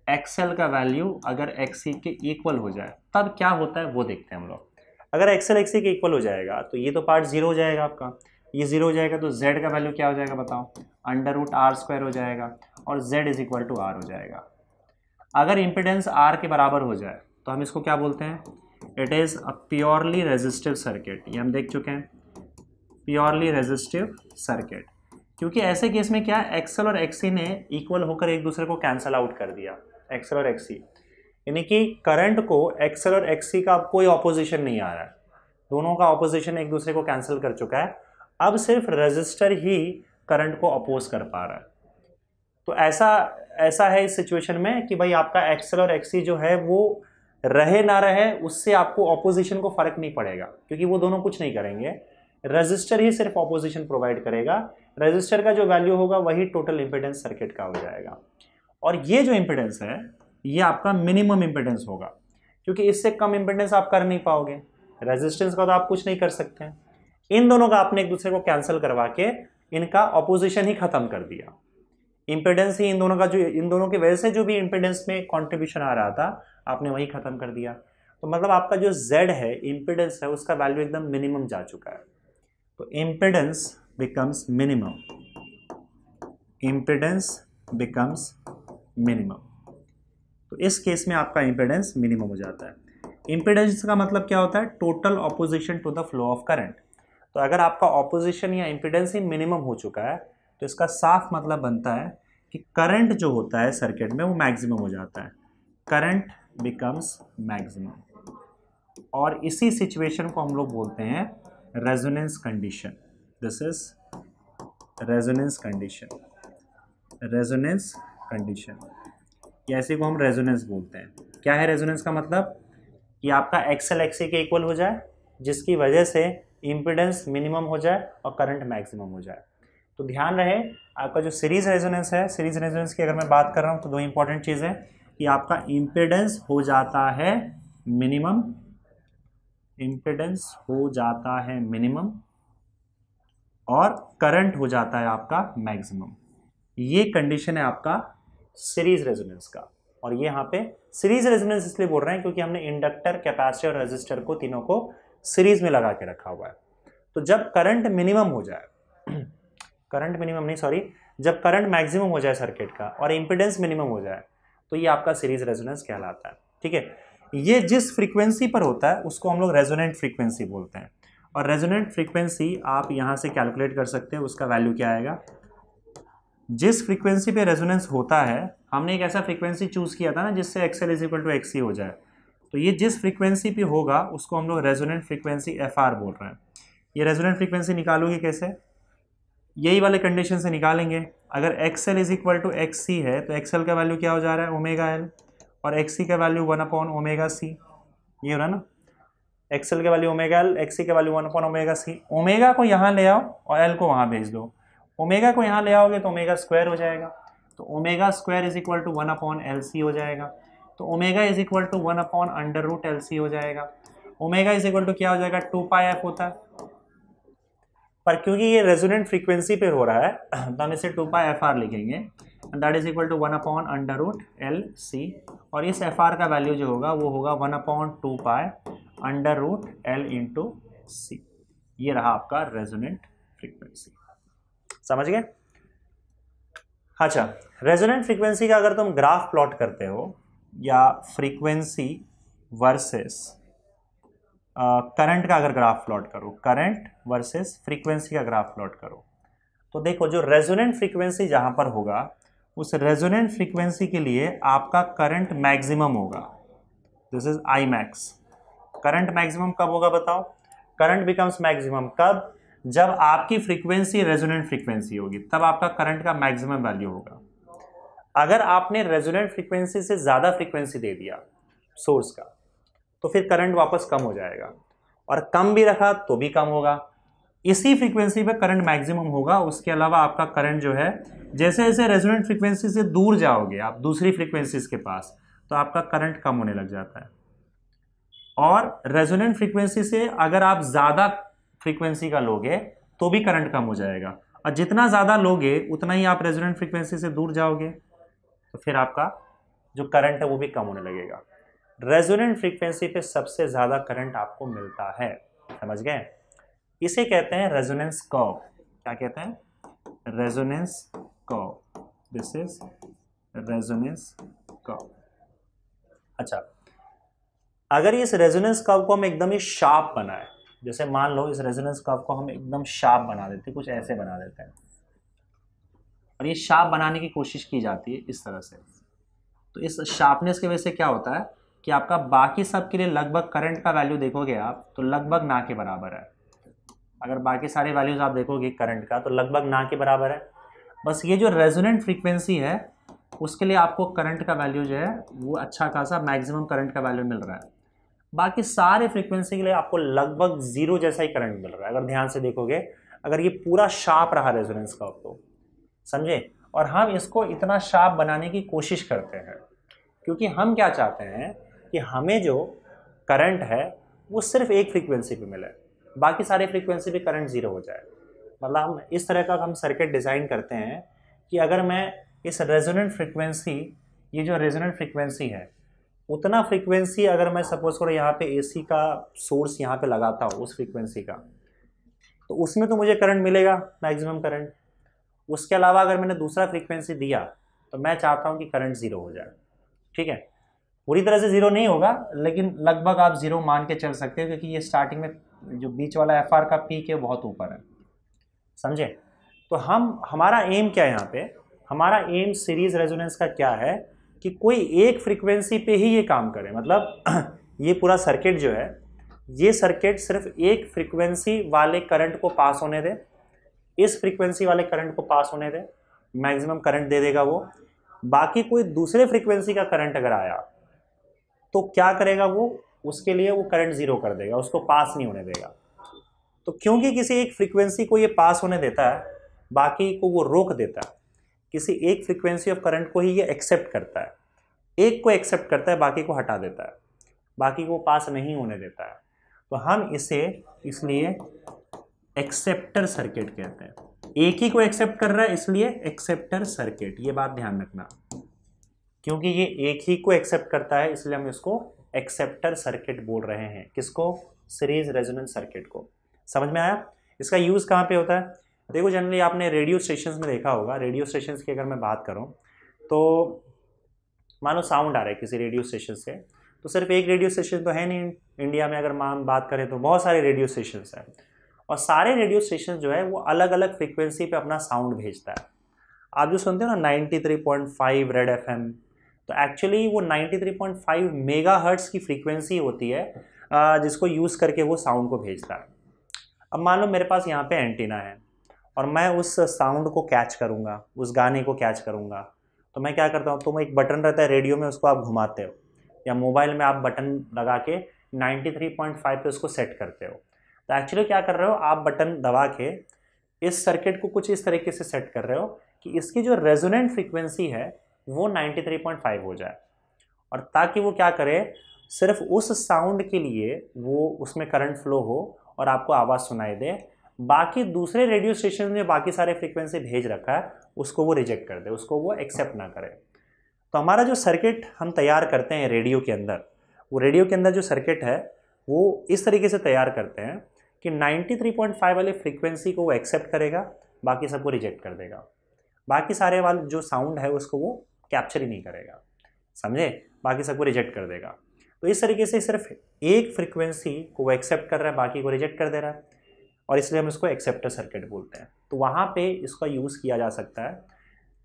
XL का वैल्यू अगर एक्सी के इक्वल हो जाए तब क्या होता है वो देखते हैं हम लोग। अगर एक्सएल एक्सी के इक्वल हो जाएगा तो ये तो पार्ट 0 हो जाएगा आपका, ये 0 हो जाएगा तो z का वैल्यू क्या हो जाएगा बताओ, √r² हो जाएगा और z is equal to r हो जाएगा। अगर इम्पिडेंस r के बराबर हो जाए तो हम इसको क्या बोलते हैं, it is a purely resistive circuit. ये हम देख चुके हैं, प्योरली रेजिस्टिव सर्किट। क्योंकि ऐसे केस में क्या एक्सएल और एक्सी ने इक्वल होकर एक दूसरे को कैंसल आउट कर दिया, एक्सएल और एक्सी, यानी कि करंट को एक्सएल और एक्सी का कोई ऑपोजिशन नहीं आ रहा है, दोनों का ऑपोजिशन एक दूसरे को कैंसिल कर चुका है। अब सिर्फ रेजिस्टर ही करंट को अपोज कर पा रहा है। तो ऐसा है इस सिचुएशन में कि भाई आपका एक्सएल और एक्सी जो है वो रहे ना रहे उससे आपको ऑपोजिशन को फर्क नहीं पड़ेगा, क्योंकि वो दोनों कुछ नहीं करेंगे, रेजिस्टर ही सिर्फ ऑपोजिशन प्रोवाइड करेगा। रेजिस्टर का जो वैल्यू होगा वही टोटल इंपेडेंस सर्किट का हो जाएगा। और ये जो इंपेडेंस है ये आपका मिनिमम इंपेडेंस होगा, क्योंकि इससे कम इंपेडेंस आप कर नहीं पाओगे, रेजिस्टेंस का तो आप कुछ नहीं कर सकते हैं। इन दोनों का आपने एक दूसरे को कैंसिल करवा के इनका ऑपोजिशन ही खत्म कर दिया, इंपेडेंस ही इन दोनों का, जो इन दोनों की वजह से जो भी इंपेडेंस में कंट्रीब्यूशन आ रहा था आपने वही खत्म कर दिया। तो मतलब आपका जो Z है, इंपेडेंस है, उसका वैल्यू एकदम मिनिमम जा चुका है। तो impedance becomes minimum, impedance becomes minimum. तो इस केस में आपका इंपेडेंस मिनिमम हो जाता है। इंपेडेंस का मतलब क्या होता है, total opposition to the flow of current. तो अगर आपका ऑपोजिशन या इंपेडेंस ही मिनिमम हो चुका है तो इसका साफ मतलब बनता है कि करंट जो होता है सर्किट में वो मैक्सिमम हो जाता है, करंट बिकम्स मैक्सिमम। और इसी सिचुएशन को हम लोग बोलते हैं resonance condition. This is resonance condition, resonance condition, या इसी को हम रेजोनेंस बोलते हैं। क्या है रेजोनेंस का मतलब, कि आपका एक्सएल एक्सी के इक्वल हो जाए जिसकी वजह से इंपेडेंस मिनिमम हो जाए और करंट मैक्सिमम हो जाए। तो ध्यान रहे आपका जो सीरीज रेजोनेंस है, सीरीज रेजोनेंस की अगर मैं बात कर रहा हूँ तो दो इंपॉर्टेंट चीज़ है कि आपका इंपेडेंस हो जाता है मिनिमम, इंपेडेंस हो जाता है मिनिमम और करंट हो जाता है आपका मैक्सिमम। ये कंडीशन है आपका सीरीज रेजोनेंस का। और ये यहाँ पे सीरीज रेजोनेंस इसलिए बोल रहे हैं क्योंकि हमने इंडक्टर, कैपेसिटर और रेजिस्टर को तीनों को सीरीज में लगा के रखा हुआ है। तो जब करंट मिनिमम हो जाए, करंट मिनिमम नहीं सॉरी, जब करंट मैक्सिमम हो जाए सर्किट का और इंपेडेंस मिनिमम हो जाए तो ये आपका सीरीज रेजोनेंस कहलाता है। ठीक है, ये जिस फ्रीक्वेंसी पर होता है उसको हम लोग रेजोनेंट फ्रीक्वेंसी बोलते हैं। और रेजोनेंट फ्रीक्वेंसी आप यहाँ से कैलकुलेट कर सकते हैं, उसका वैल्यू क्या आएगा। जिस फ्रीक्वेंसी पे रेजोनेंस होता है, हमने एक ऐसा फ्रीक्वेंसी चूज किया था ना जिससे XL is equal to XC हो जाए, तो ये जिस फ्रीक्वेंसी पे होगा उसको हम लोग रेजोनेंट फ्रीक्वेंसी एफआर बोल रहे हैं। ये रेजोनेंट फ्रीक्वेंसी निकालोगे कैसे, यही वाले कंडीशन से निकालेंगे। अगर XL is equal to XC है तो एक्सएल का वैल्यू क्या हो जा रहा है, ओमेगा एल, और एक्सी का वैल्यू 1/ओमेगा सी, ये हो रहा है ना, एक्सएल का वैल्यू ओमेगा एल, एक्सी का वैल्यू 1/ओमेगा सी। ओमेगा को यहाँ ले आओ और एल को वहाँ भेज दो, ओमेगा को यहाँ ले आओगे तो ओमेगा स्क्वायर हो जाएगा, तो omega square is equal to 1/LC हो जाएगा। तो omega is equal to 1/√LC हो जाएगा। ओमेगा इज इक्वल टू क्या हो जाएगा, 2πf होता है, पर क्योंकि ये रेजोनेंट फ्रीक्वेंसी पे हो रहा है तो हम इसे 2πfr लिखेंगे, that is equal to 1/√LC। और इस fr का वैल्यू जो होगा वो होगा 1/2π√L इंटू C। ये रहा आपका रेजोनेंट फ्रीक्वेंसी, समझ गए। अच्छा, रेजोनेंट फ्रीक्वेंसी का अगर तुम ग्राफ प्लॉट करते हो या फ्रीक्वेंसी वर्सेस करंट का अगर ग्राफ प्लॉट करो, करंट वर्सेस फ्रीक्वेंसी का ग्राफ प्लॉट करो, तो देखो जो रेजोनेंट फ्रीक्वेंसी जहां पर होगा उस रेजोनेंट फ्रीक्वेंसी के लिए आपका करंट मैक्सिमम होगा, this is I max. Current maximum कब होगा बताओ, करंट बिकम्स मैक्सिमम कब, जब आपकी फ्रीक्वेंसी रेजोनेंट फ्रीक्वेंसी होगी तब आपका करंट का मैक्सिमम वैल्यू होगा। अगर आपने रेजोनेंट फ्रीक्वेंसी से ज्यादा फ्रीक्वेंसी दे दिया सोर्स का तो फिर करंट वापस कम हो जाएगा, और कम भी रखा तो भी कम होगा। इसी फ्रीक्वेंसी पे करंट मैक्सिमम होगा, उसके अलावा आपका करंट जो है जैसे जैसे रेजोनेंट फ्रीक्वेंसी से दूर जाओगे आप दूसरी फ्रीक्वेंसीज के पास तो आपका करंट कम होने लग जाता है। और रेजोनेंट फ्रीक्वेंसी से अगर आप ज्यादा फ्रीक्वेंसी का लोगे तो भी करंट कम हो जाएगा, और जितना ज्यादा लोगे उतना ही आप रेजोनेंट फ्रीक्वेंसी से दूर जाओगे तो फिर आपका जो करंट है वो भी कम होने लगेगा। रेजोनेंट फ्रीक्वेंसी पे सबसे ज्यादा करंट आपको मिलता है, समझ गए। इसे कहते हैं रेजोनेंस कर्व। क्या कहते हैं? Resonance curve. This is resonance curve. अच्छा, अगर इस रेजोनेंस कर्व को हम एकदम ही शार्प बनाए, जैसे मान लो इस रेजोनेंस कर्व को हम एकदम शार्प बना देते, कुछ ऐसे बना देते हैं, और ये शार्प बनाने की कोशिश की जाती है इस तरह से, तो इस शार्पनेस की वजह से क्या होता है कि आपका बाकी सब के लिए लगभग करंट का वैल्यू देखोगे आप तो लगभग ना के बराबर है। अगर बाकी सारे वैल्यूज आप देखोगे करंट का तो लगभग ना के बराबर है। बस ये जो रेजोनेंट फ्रीक्वेंसी है उसके लिए आपको करंट का वैल्यू जो है वो अच्छा खासा मैक्सिमम करंट का वैल्यू मिल रहा है। बाकी सारे फ्रीक्वेंसी के लिए आपको लगभग जीरो जैसा ही करंट मिल रहा है, अगर ध्यान से देखोगे, अगर ये पूरा शार्प रहा रेजोनेंस कर्व तो, समझे। और हम इसको इतना शार्प बनाने की कोशिश करते हैं क्योंकि हम क्या चाहते हैं कि हमें जो करंट है वो सिर्फ एक फ्रीक्वेंसी पे मिले, बाकी सारे फ्रीक्वेंसी पे करंट जीरो हो जाए। मतलब हम इस तरह का हम सर्किट डिज़ाइन करते हैं कि अगर मैं इस रेजोनेंट फ्रीक्वेंसी, ये जो रेजोनेंट फ्रीक्वेंसी है उतना फ्रीक्वेंसी अगर मैं सपोज करो यहाँ पे एसी का सोर्स यहाँ पे लगाता हूँ उस फ्रीक्वेंसी का, तो उसमें तो मुझे करंट मिलेगा मैक्सिमम करंट। उसके अलावा अगर मैंने दूसरा फ्रीक्वेंसी दिया तो मैं चाहता हूँ कि करंट जीरो हो जाए। ठीक है, पूरी तरह से जीरो नहीं होगा लेकिन लगभग आप जीरो मान के चल सकते हो क्योंकि ये स्टार्टिंग में जो बीच वाला एफ आर का पीक है बहुत ऊपर है, समझे। तो हमारा एम क्या है यहाँ पे, हमारा एम सीरीज रेजोनेंस का क्या है कि कोई एक फ्रीक्वेंसी पे ही ये काम करे। मतलब ये पूरा सर्किट जो है, ये सर्किट सिर्फ एक फ्रीक्वेंसी वाले करंट को पास होने दे, इस फ्रीक्वेंसी वाले करंट को पास होने दे, मैक्सिमम करंट दे देगा वो। बाकी कोई दूसरे फ्रीक्वेंसी का करंट अगर आया तो क्या करेगा वो, उसके लिए वो करंट जीरो कर देगा, उसको पास नहीं होने देगा। तो क्योंकि किसी एक फ्रीक्वेंसी को ये पास होने देता है, बाकी को वो रोक देता है, किसी एक फ्रीक्वेंसी ऑफ करंट को ही ये एक्सेप्ट करता है, एक को एक्सेप्ट करता है, बाकी को हटा देता है, बाकी को पास नहीं होने देता है। तो हम इसे इसलिए एक्सेप्टर सर्किट कहते हैं। एक ही को एक्सेप्ट कर रहा है इसलिए एक्सेप्टर सर्किट, ये बात ध्यान रखना। क्योंकि ये एक ही को एक्सेप्ट करता है इसलिए हम इसको एक्सेप्टर सर्किट बोल रहे हैं। किसको? सीरीज रेजोनेंस सर्किट को। समझ में आया? इसका यूज़ कहाँ पे होता है? देखो जनरली आपने रेडियो स्टेशंस में देखा होगा। रेडियो स्टेशंस की अगर मैं बात करूँ तो मानो साउंड आ रहा है किसी रेडियो स्टेशन से, तो सिर्फ एक रेडियो स्टेशन तो है नहीं इंडिया में, अगर हम बात करें तो बहुत सारे रेडियो स्टेशंस हैं, और सारे रेडियो स्टेशन जो है वो अलग अलग फ्रीक्वेंसी पे अपना साउंड भेजता है। आप जो सुनते हो ना 93.5 रेड एफएम, तो एक्चुअली वो 93.5 मेगाहर्ट्ज़ की फ्रीक्वेंसी होती है जिसको यूज़ करके वो साउंड को भेजता है। अब मान लो मेरे पास यहाँ पे एंटीना है और मैं उस साउंड को कैच करूँगा, उस गाने को कैच करूँगा, तो मैं क्या करता हूँ, तो मैं एक बटन रहता है रेडियो में, उसको आप घुमाते हो, या मोबाइल में आप बटन लगा के 93.5 पे उसको सेट करते हो। तो एक्चुअली क्या कर रहे हो, आप बटन दबा के इस सर्किट को कुछ इस तरीके से सेट कर रहे हो कि इसकी जो रेजोनेंट फ्रीक्वेंसी है वो 93.5 हो जाए, और ताकि वो क्या करे, सिर्फ उस साउंड के लिए वो उसमें करंट फ्लो हो और आपको आवाज़ सुनाई दे। बाकी दूसरे रेडियो स्टेशन में बाकी सारे फ्रीक्वेंसी भेज रखा है उसको वो रिजेक्ट कर दे, उसको वो एक्सेप्ट ना करे। तो हमारा जो सर्किट हम तैयार करते हैं रेडियो के अंदर, वो रेडियो के अंदर जो सर्किट है वो इस तरीके से तैयार करते हैं कि 93.5 वाले फ्रीक्वेंसी को वो एक्सेप्ट करेगा, बाकी सबको रिजेक्ट कर देगा, बाकी सारे वाले जो साउंड है उसको वो कैप्चर ही नहीं करेगा, समझे, बाकी सबको रिजेक्ट कर देगा। तो इस तरीके से सिर्फ एक फ्रीक्वेंसी को वो एक्सेप्ट कर रहा है, बाकी को रिजेक्ट कर दे रहा है, और इसलिए हम इसको एक्सेप्टर सर्किट बोलते हैं। तो वहाँ पे इसका यूज़ किया जा सकता है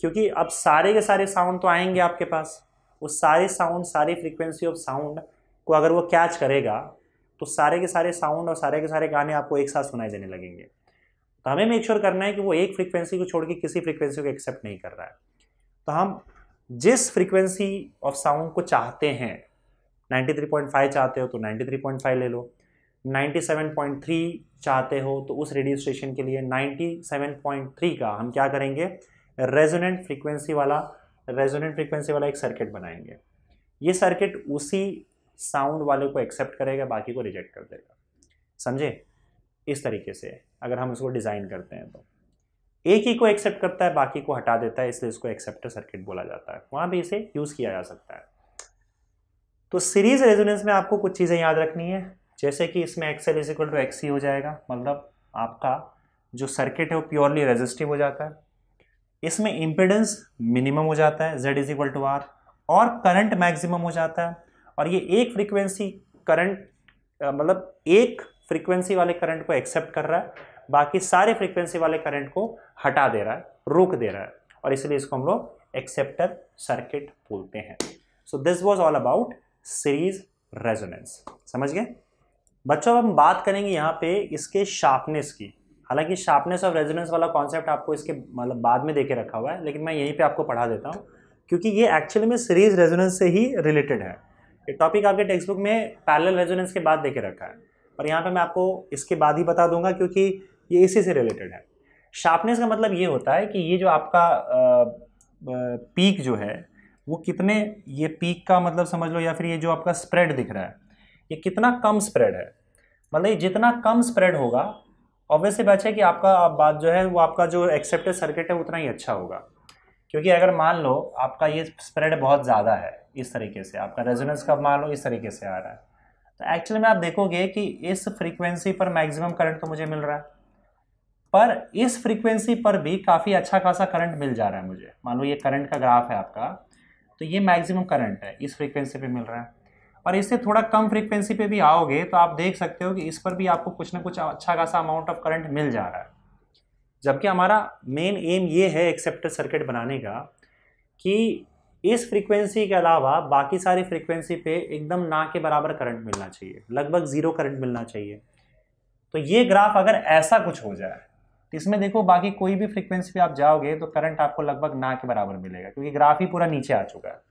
क्योंकि अब सारे के सारे साउंड तो आएंगे आपके पास, उस सारे साउंड, सारी फ्रीक्वेंसी ऑफ साउंड को अगर वो कैच करेगा तो सारे के सारे साउंड और सारे के सारे गाने आपको एक साथ सुनाई देने लगेंगे। तो हमें मेक श्योर करना है कि वो एक फ्रीक्वेंसी को छोड़ के किसी फ्रीक्वेंसी को एक्सेप्ट नहीं कर रहा है। तो हम जिस फ्रीक्वेंसी ऑफ साउंड को चाहते हैं, 93.5 चाहते हो तो 93.5 ले लो, 97.3 चाहते हो तो उस रेडियो स्टेशन के लिए 97.3 का हम क्या करेंगे, रेजोनेंट फ्रीक्वेंसी वाला एक सर्किट बनाएंगे। ये सर्किट उसी साउंड वाले को एक्सेप्ट करेगा, बाकी को रिजेक्ट कर देगा, समझे। इस तरीके से अगर हम इसको डिज़ाइन करते हैं तो एक ही को एक्सेप्ट करता है, बाकी को हटा देता है, इसलिए इसको एक्सेप्टर सर्किट बोला जाता है। वहाँ भी इसे यूज़ किया जा सकता है। तो सीरीज रेजोनेंस में आपको कुछ चीज़ें याद रखनी है, जैसे कि इसमें XL = XC हो जाएगा, मतलब आपका जो सर्किट है वो प्योरली रेजिस्टिव हो जाता है, इसमें इम्पिडेंस मिनिमम हो जाता है Z is equal to R, और करंट मैक्सिमम हो जाता है। और ये एक फ्रीक्वेंसी करंट मतलब एक फ्रीक्वेंसी वाले करंट को एक्सेप्ट कर रहा है, बाकी सारे फ्रीक्वेंसी वाले करंट को हटा दे रहा है, रोक दे रहा है, और इसलिए इसको हम लोग एक्सेप्टर सर्किट बोलते हैं। So this was all about series resonance. समझ गए बच्चों? अब हम बात करेंगे यहाँ पे इसके शार्पनेस की। हालांकि शार्पनेस ऑफ रेजोनेंस वाला कॉन्सेप्ट आपको इसके मतलब बाद में देके रखा हुआ है, लेकिन मैं यहीं पे आपको पढ़ा देता हूँ क्योंकि ये एक्चुअली में सीरीज रेजोनेंस से ही रिलेटेड है। ये टॉपिक आपके टेक्स्ट बुक में पैरेलल रेजोनेंस के बाद देके रखा है, और यहाँ पे मैं आपको इसके बाद ही बता दूंगा क्योंकि ये इसी से रिलेटेड है। शार्पनेस का मतलब ये होता है कि ये जो आपका पीक जो है वो कितने, ये पीक का मतलब समझ लो, या फिर ये जो आपका स्प्रेड दिख रहा है ये कितना कम स्प्रेड है। मतलब ये जितना कम स्प्रेड होगा ऑब्वियसली बात है कि आपका बात जो है वो आपका जो एक्सेप्टेड सर्किट है उतना ही अच्छा होगा। क्योंकि अगर मान लो आपका ये स्प्रेड बहुत ज़्यादा है, इस तरीके से आपका रेजोनेंस का मान लो इस तरीके से आ रहा है, तो एक्चुअली में आप देखोगे कि इस फ्रीक्वेंसी पर मैक्सिमम करंट तो मुझे मिल रहा है, पर इस फ्रीक्वेंसी पर भी काफ़ी अच्छा खासा करंट मिल जा रहा है मुझे। मान लो ये करंट का ग्राफ है आपका, तो ये मैक्सिमम करंट है इस फ्रीक्वेंसी पे मिल रहा है, और इससे थोड़ा कम फ्रीक्वेंसी पे भी आओगे तो आप देख सकते हो कि इस पर भी आपको कुछ ना कुछ अच्छा खासा अमाउंट ऑफ करंट मिल जा रहा है। जबकि हमारा मेन एम ये है एक्सेप्टर सर्किट बनाने का कि इस फ्रीक्वेंसी के अलावा बाकी सारी फ्रीक्वेंसी पे एकदम ना के बराबर करंट मिलना चाहिए, लगभग जीरो करंट मिलना चाहिए। तो ये ग्राफ अगर ऐसा कुछ हो जाए तो इसमें देखो बाकी कोई भी फ्रीक्वेंसी पे आप जाओगे तो करंट आपको लगभग ना के बराबर मिलेगा, क्योंकि ग्राफ ही पूरा नीचे आ चुका है।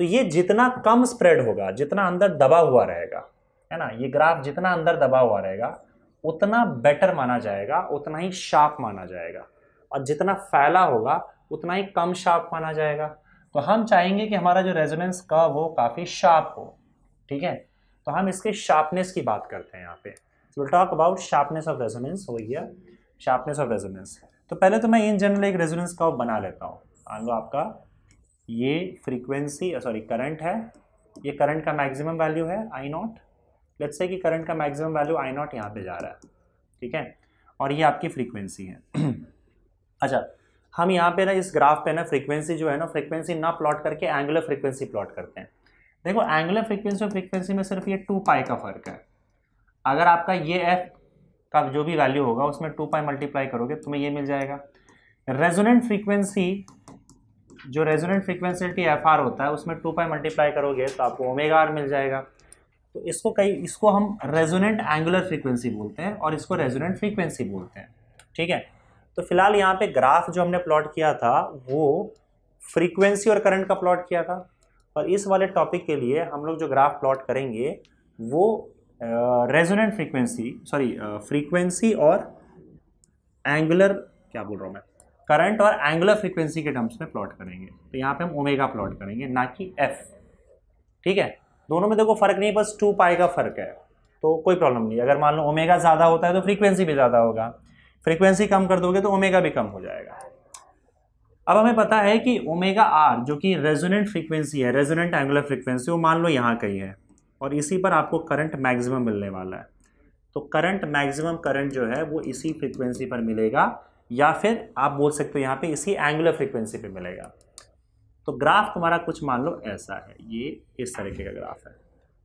तो ये जितना कम स्प्रेड होगा, जितना अंदर दबा हुआ रहेगा, है ना, ये ग्राफ जितना अंदर दबा हुआ रहेगा उतना बेटर माना जाएगा, उतना ही शार्प माना जाएगा, और जितना फैला होगा उतना ही कम शार्प माना जाएगा। तो हम चाहेंगे कि हमारा जो रेजोनेंस कर्व हो काफी शार्प हो, ठीक है। तो हम इसके शार्पनेस की बात करते हैं यहाँ पे। So will talk about sharpness of resonance. हो गया शार्पनेस ऑफ रेजोनेंस। तो पहले तो मैं इन जनरल एक रेजोनेंस कर्व बना लेता हूँ। मान लो आपका ये फ्रीक्वेंसी करंट है, ये करंट का मैक्सिमम वैल्यू है आई नॉट। लेट्स से कि करंट का मैक्सिमम वैल्यू आई नॉट यहाँ पे जा रहा है, ठीक है, और ये आपकी फ्रीक्वेंसी है। अच्छा, हम यहाँ पे ना इस ग्राफ पे ना फ्रीक्वेंसी जो है ना, फ्रीक्वेंसी ना प्लॉट करके एंगुलर फ्रीक्वेंसी प्लॉट करते हैं। देखो एंगुलर फ्रीक्वेंसी और फ्रीक्वेंसी में सिर्फ ये 2π का फर्क है। अगर आपका ये f का जो भी वैल्यू होगा उसमें 2π मल्टीप्लाई करोगे तुम्हें ये मिल जाएगा। रेजोनेंट फ्रीक्वेंसी, जो रेजोनेंट फ्रीक्वेंसी FR होता है उसमें 2π मल्टीप्लाई करोगे तो आपको ω/R मिल जाएगा। तो इसको हम रेजोनेंट एंगुलर फ्रीक्वेंसी बोलते हैं और इसको रेजोनेंट फ्रीक्वेंसी बोलते हैं, ठीक है। तो फिलहाल यहाँ पे ग्राफ जो हमने प्लॉट किया था वो फ्रीक्वेंसी और करंट का प्लॉट किया था, और इस वाले टॉपिक के लिए हम लोग जो ग्राफ प्लॉट करेंगे वो रेजोनेंट फ्रीक्वेंसी और एंगुलर, क्या बोल रहा हूँ मैं, करंट और एंगुलर फ्रीक्वेंसी के टर्म्स में प्लॉट करेंगे। तो यहाँ पे हम ओमेगा प्लॉट करेंगे, ना कि एफ, ठीक है। दोनों में देखो फर्क नहीं, बस 2π का फर्क है, तो कोई प्रॉब्लम नहीं। अगर मान लो ओमेगा ज़्यादा होता है तो फ्रीक्वेंसी भी ज़्यादा होगा, फ्रीक्वेंसी कम कर दोगे तो ओमेगा भी कम हो जाएगा। अब हमें पता है कि ω/R जो कि रेजोनेंट फ्रीक्वेंसी है, रेजोनेंट एंगुलर फ्रीक्वेंसी, वो मान लो यहाँ कहीं है, और इसी पर आपको करंट मैक्सिमम मिलने वाला है। तो करंट मैक्सिमम करंट जो है वो इसी फ्रीक्वेंसी पर मिलेगा, या फिर आप बोल सकते हो यहाँ पे इसी एंगुलर फ्रीक्वेंसी पे मिलेगा। तो ग्राफ तुम्हारा कुछ मान लो ऐसा है, ये इस तरीके का ग्राफ है।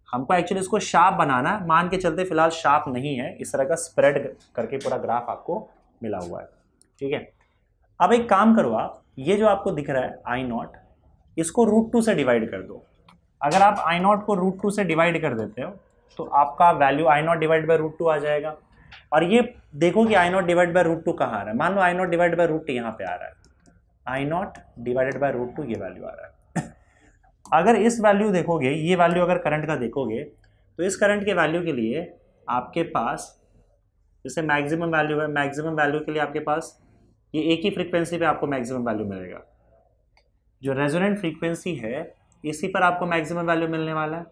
हमको एक्चुअली इसको शार्प बनाना है, मान के चलते फिलहाल शार्प नहीं है, इस तरह का स्प्रेड करके पूरा ग्राफ आपको मिला हुआ है, ठीक है। अब एक काम करो आप, ये जो आपको दिख रहा है I0, इसको √2 से डिवाइड कर दो। अगर आप I0 को √2 से डिवाइड कर देते हो तो आपका वैल्यू I0 डिवाइड बाई √2 आ जाएगा। और ये देखो कि I0 डिवाइड बाई √2 कहाँ आ रहा है। मान लो I0 डिवाइड बाई √2 यहाँ पे आ रहा है, I0 डिवाइडेड बाई √2 ये वैल्यू आ रहा है। अगर इस वैल्यू देखोगे, ये वैल्यू अगर करंट का देखोगे तो इस करंट के वैल्यू के लिए आपके पास जैसे मैक्सिमम वैल्यू है, मैक्सिमम वैल्यू के लिए आपके पास ये एक ही फ्रीक्वेंसी पे आपको मैक्सिमम वैल्यू मिलेगा। जो रेजोनेंट फ्रीक्वेंसी है इसी पर आपको मैक्सिमम वैल्यू मिलने वाला है,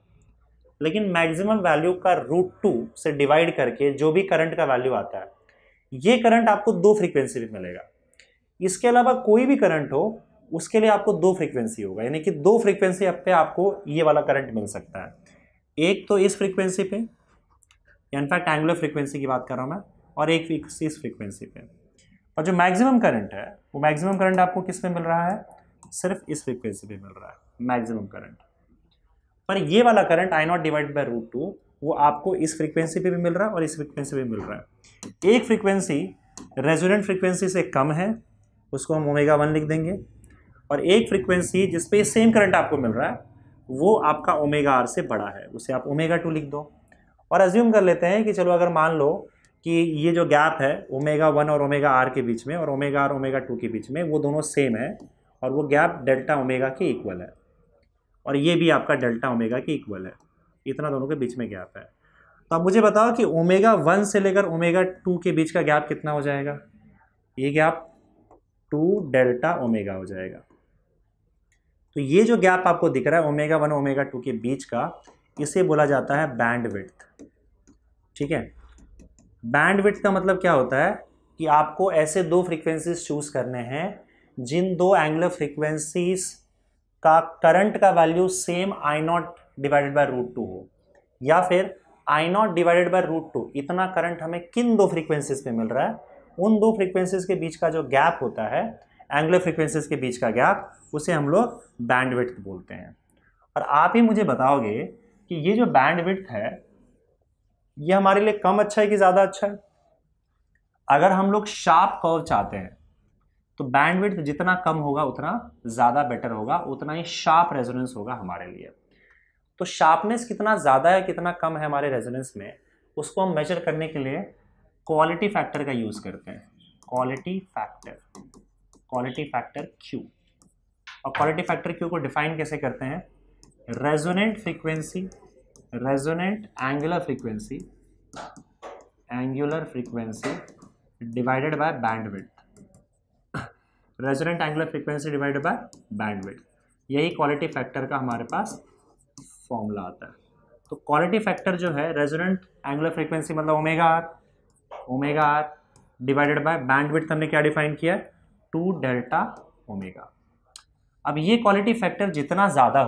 लेकिन मैक्सिमम वैल्यू का √2 से डिवाइड करके जो भी करंट का वैल्यू आता है, ये करंट आपको 2 फ्रीक्वेंसी पे मिलेगा। इसके अलावा कोई भी करंट हो उसके लिए आपको 2 फ्रीक्वेंसी होगा, यानी कि 2 फ्रीक्वेंसी पे आपको ये वाला करंट मिल सकता है। एक तो इस फ्रीक्वेंसी पे, इनफैक्ट एंगुलर फ्रीक्वेंसी की बात कर रहा हूँ मैं, और एक इस फ्रीक्वेंसी पे। और जो मैक्सिमम करंट है वो मैक्सिमम करंट आपको किस पे मिल रहा है, सिर्फ इस फ्रीक्वेंसी पे मिल रहा है मैक्सिमम करंट। पर ये वाला current I naught divide by root two वो आपको इस फ्रीक्वेंसी पे भी मिल रहा है और इस फ्रीक्वेंसी पे मिल रहा है। एक फ्रीक्वेंसी रेजोनेंट फ्रीक्वेंसी से कम है, उसको हम ओमेगा 1 लिख देंगे, और एक फ्रीक्वेंसी जिसपे सेम करंट आपको मिल रहा है वो आपका ओमेगा आर से बड़ा है, उसे आप ओमेगा 2 लिख दो। और अज्यूम कर लेते हैं कि चलो अगर मान लो कि ये जो गैप है ओमेगा 1 और ओमेगा आर के बीच में और ओमेगा आर ओमेगा 2 के बीच में वो दोनों सेम है और वो गैप डेल्टा ओमेगा के इक्वल है, और ये भी आपका डेल्टा ओमेगा के इक्वल है, इतना दोनों के बीच में गैप है। तो अब मुझे बताओ कि ओमेगा 1 से लेकर ओमेगा 2 के बीच का गैप कितना हो जाएगा, ये गैप 2 डेल्टा ओमेगा हो जाएगा। तो ये जो गैप आपको दिख रहा है ओमेगा 1 ओमेगा 2 के बीच का, इसे बोला जाता है बैंडविड्थ। ठीक है, बैंडविड्थ का मतलब क्या होता है कि आपको ऐसे दो फ्रीक्वेंसीज चूज करने हैं जिन दो एंगुलर फ्रीक्वेंसीज का करंट का value same I naught divided by root 2 हो, या फिर I naught divided by root 2 इतना करंट हमें किन दो फ्रीक्वेंसीज पे मिल रहा है, उन दो फ्रीक्वेंसीज के बीच का जो गैप होता है एंगुलर फ्रीक्वेंसीज के बीच का गैप, उसे हम लोग बैंडविड्थ बोलते हैं। और आप ही मुझे बताओगे कि ये जो बैंडविड्थ है ये हमारे लिए कम अच्छा है कि ज़्यादा अच्छा है। अगर हम लोग शार्प कर्व चाहते हैं तो बैंडविड्थ जितना कम होगा उतना ज़्यादा बेटर होगा, उतना ही शार्प रेजोनेंस होगा हमारे लिए। तो शार्पनेस कितना ज़्यादा है कितना कम है हमारे रेजोनेंस में, उसको हम मेजर करने के लिए क्वालिटी फैक्टर का यूज़ करते हैं। Quality factor Q। और क्वालिटी फैक्टर Q को डिफाइन कैसे करते हैं, resonant frequency, resonant angular frequency divided by bandwidth, resonant angular frequency divided by bandwidth, यही क्वालिटी फैक्टर का हमारे पास फॉर्मूला आता है। तो क्वालिटी फैक्टर जो है रेजोनेंट एंगुलर फ्रीक्वेंसी मतलब omega R divided by bandwidth, हमने क्या डिफाइन किया, 2 डेल्टा ओमेगा। अब ये क्वालिटी फैक्टर जितना ज़्यादा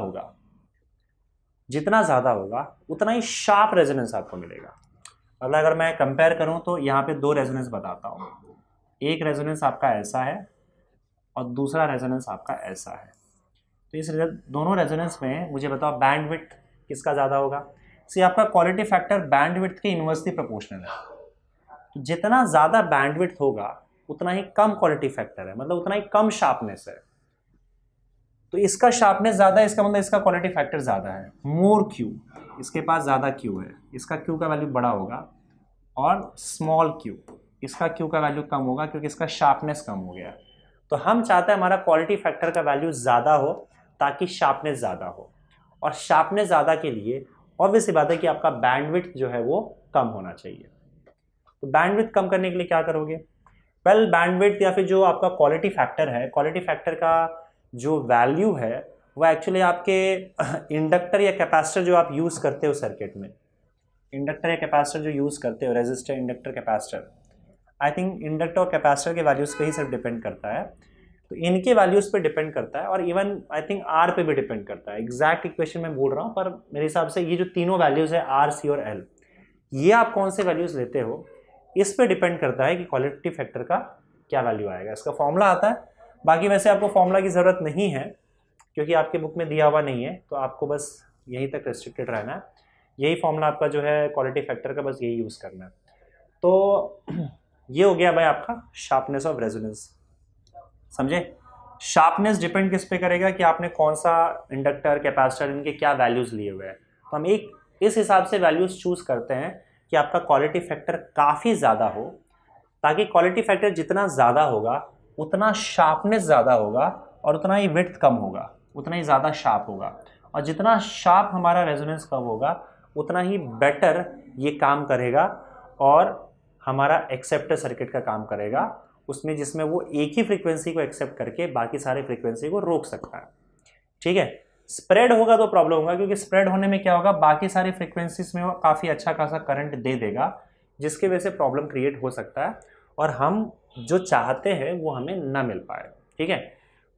होगा उतना ही शार्प रेजोनेंस आपको मिलेगा। मतलब अगर मैं कंपेयर करूं तो यहाँ पे दो रेजोनेंस बताता हूँ, एक रेजोनेंस आपका ऐसा है और दूसरा रेजोनेंस आपका ऐसा है। तो इस दोनों रेजोनेंस में मुझे बताओ बैंडविड्थ किसका ज़्यादा होगा। सी आपका क्वालिटी फैक्टर बैंडविड्थ के इनवर्सली प्रोपोर्शनल है। तो जितना ज़्यादा बैंडविड्थ होगा उतना ही कम क्वालिटी फैक्टर है, मतलब उतना ही कम शार्पनेस है। तो इसका शार्पनेस ज़्यादा है, इसका मतलब इसका क्वालिटी फैक्टर ज़्यादा है, मोर Q, इसके पास ज़्यादा Q है, इसका Q का वैल्यू बड़ा होगा, और स्मॉल Q, इसका Q का वैल्यू कम होगा क्योंकि इसका शार्पनेस कम हो गया। तो हम चाहते हैं हमारा क्वालिटी फैक्टर का वैल्यू ज़्यादा हो ताकि शार्पनेस ज़्यादा हो, और शार्पनेस ज़्यादा के लिए ऑब्वियस सी बात है कि आपका बैंडविड्थ जो है वो कम होना चाहिए। तो बैंडविड्थ कम करने के लिए क्या करोगे, वेल बैंडविड्थ या फिर जो आपका क्वालिटी फैक्टर है, क्वालिटी फैक्टर का जो वैल्यू है वो एक्चुअली आपके इंडक्टर या कैपेसिटर जो आप यूज़ करते हो सर्किट में, इंडक्टर या कैपेसिटर जो यूज़ करते हो, resistor, inductor, capacitor, I think inductor और कैपेसिटर के वैल्यूज़ पे ही सिर्फ डिपेंड करता है। तो इनके वैल्यूज़ पे डिपेंड करता है, और इवन आई थिंक आर पे भी डिपेंड करता है। एग्जैक्ट इक्वेशन में बोल रहा हूँ, पर मेरे हिसाब से ये जो तीनों वैल्यूज़ है आर, सी और एल, ये आप कौन से वैल्यूज़ लेते हो इस पे डिपेंड करता है कि क्वालिटी फैक्टर का क्या वैल्यू आएगा। इसका फॉर्मूला आता है, बाकी वैसे आपको फॉर्मूला की ज़रूरत नहीं है क्योंकि आपके बुक में दिया हुआ नहीं है, तो आपको बस यहीं तक रेस्ट्रिक्टेड रहना है। यही फॉर्मूला आपका जो है क्वालिटी फैक्टर का, बस यही यूज़ करना है। तो ये हो गया भाई आपका शार्पनेस ऑफ रेजोनेंस, समझे। शार्पनेस डिपेंड किस पे करेगा कि आपने कौन सा इंडक्टर, कैपेसिटर, इनके क्या वैल्यूज़ लिए हुए हैं। तो हम एक इस हिसाब से वैल्यूज़ चूज़ करते हैं कि आपका क्वालिटी फैक्टर काफ़ी ज़्यादा हो, ताकि क्वालिटी फैक्टर जितना ज़्यादा होगा उतना शार्पनेस ज़्यादा होगा और उतना ही विड्थ कम होगा, उतना ही ज़्यादा शार्प होगा, और जितना शार्प हमारा रेजोनेंस कम होगा उतना ही बेटर ये काम करेगा और हमारा एक्सेप्टर सर्किट का काम करेगा उसमें, जिसमें वो एक ही फ्रीक्वेंसी को एक्सेप्ट करके बाकी सारे फ्रीक्वेंसी को रोक सकता है। ठीक है, स्प्रेड होगा तो प्रॉब्लम होगा, क्योंकि स्प्रेड होने में क्या होगा, बाकी सारी फ्रीक्वेंसीज में वो काफ़ी अच्छा खासा करंट दे देगा, जिसकी वजह से प्रॉब्लम क्रिएट हो सकता है और हम जो चाहते हैं वो हमें ना मिल पाए। ठीक है,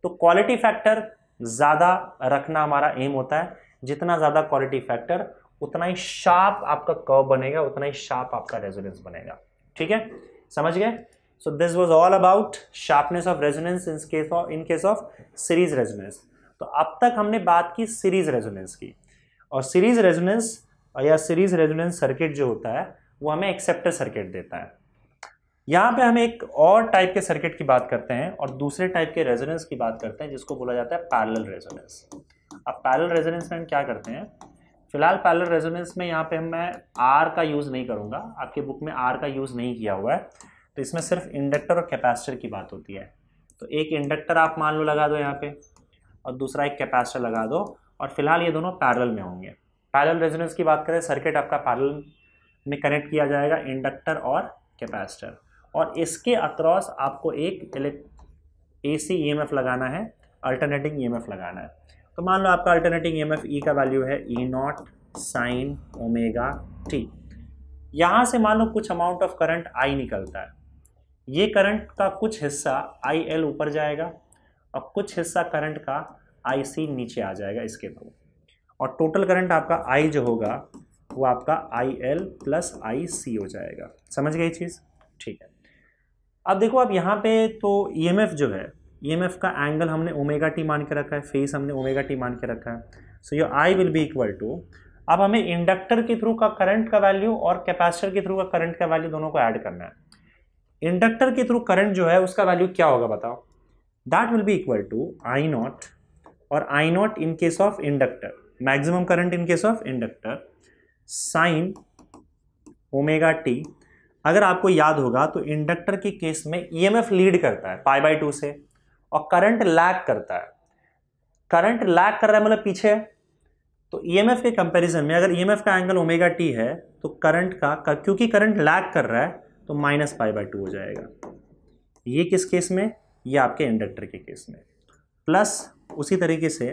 तो क्वालिटी फैक्टर ज़्यादा रखना हमारा एम होता है। जितना ज़्यादा क्वालिटी फैक्टर उतना ही शार्प आपका कर्व बनेगा, उतना ही शार्प आपका रेजोनेंस बनेगा। ठीक है, समझ गए। So this was all about sharpness of resonance in case of series resonance. तो अब तक हमने बात की सीरीज रेजोनेंस की, और सीरीज रेजोनेंस या सीरीज रेजोनेंस सर्किट जो होता है वो हमें एक्सेप्टर सर्किट देता है। यहाँ पे हम एक और टाइप के सर्किट की बात करते हैं और दूसरे टाइप के रेजोनेंस की बात करते हैं जिसको बोला जाता है पैरेलल रेजोनेंस। अब पैरेलल रेजोनेंस में हम क्या करते हैं, फिलहाल पैरेलल रेजोनेंस में यहाँ पे मैं आर का यूज़ नहीं करूँगा, आपके बुक में आर का यूज़ नहीं किया हुआ है, तो इसमें सिर्फ इंडक्टर और कैपेसिटर की बात होती है। तो एक इंडक्टर आप मान लो लगा दो यहाँ पे, और दूसरा एक कैपेसिटर लगा दो, और फिलहाल ये दोनों पैरेलल में होंगे। पैरेलल रेजोनेंस की बात करें, सर्किट आपका पैरेलल में कनेक्ट किया जाएगा इंडक्टर और कैपेसिटर, और इसके अक्रॉस आपको एक AC EMF लगाना है, अल्टरनेटिंग EMF लगाना है। तो मान लो आपका अल्टरनेटिंग EMF E का वैल्यू है E0 साइन ओमेगा t। यहाँ से मान लो कुछ अमाउंट ऑफ करंट I निकलता है, ये करंट का कुछ हिस्सा IL ऊपर जाएगा और कुछ हिस्सा करंट का IC नीचे आ जाएगा इसके थ्रू, और टोटल करंट आपका I जो होगा वो आपका IL प्लस IC हो जाएगा। समझ गई चीज़, ठीक है। अब देखो, अब यहाँ पे तो EMF जो है, EMF का एंगल हमने ओमेगा टी मान के रखा है, फेस हमने ओमेगा टी मान के रखा है। So your I will be equal to, अब हमें इंडक्टर के थ्रू का करंट का वैल्यू और कैपेसिटर के थ्रू का करंट का वैल्यू दोनों को ऐड करना है। इंडक्टर के थ्रू करंट जो है उसका वैल्यू क्या होगा बताओ, that will be equal to I0, और I0 in case of inductor, maximum current in case of inductor, sine omega t. अगर आपको याद होगा तो इंडक्टर के केस में EMF लीड करता है π/2 से, और करंट लैग करता है। करंट लैग कर रहा है मतलब पीछे है, तो EMF के कंपैरिजन में अगर EMF का एंगल ओमेगा टी है तो करंट का क्योंकि करंट लैग कर रहा है तो माइनस π/2 हो जाएगा। ये किस केस में, ये आपके इंडक्टर के केस में। प्लस उसी तरीके से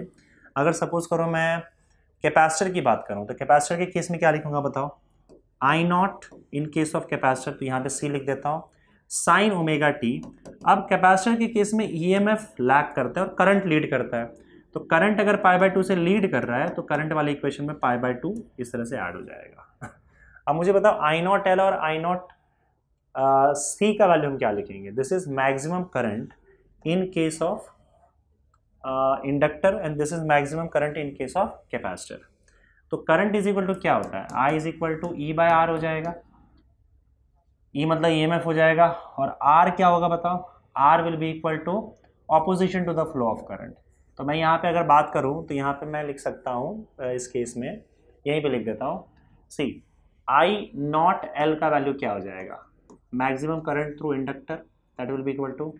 अगर सपोज करो मैं कैपेसिटर की बात करूं, तो कैपेसिटर के केस में क्या लिखूंगा बताओ, I0 in case of capacitor, तो यहाँ पे C लिख देता हूँ, साइन ओमेगा टी। अब कैपेसिटर के केस में EMF लैग करता है और करंट लीड करता है, तो करंट अगर π/2 से लीड कर रहा है तो करंट वाले इक्वेशन में π/2 इस तरह से ऐड हो जाएगा। अब मुझे बताओ I0L और I0 C का वैल्यू हम क्या लिखेंगे, this is maximum current in case of inductor and this is maximum current in case of capacitor. तो करंट इज इक्वल टू क्या होता है, I is equal to E/R हो जाएगा, E मतलब EMF हो जाएगा, और R क्या होगा बताओ, R will be equal to opposition to the flow of current. तो मैं यहाँ पे अगर बात करूँ तो यहाँ पे मैं लिख सकता हूँ इस केस में, यहीं पे लिख देता हूँ, सी I0L का वैल्यू क्या हो जाएगा, maximum current through inductor, that will be equal to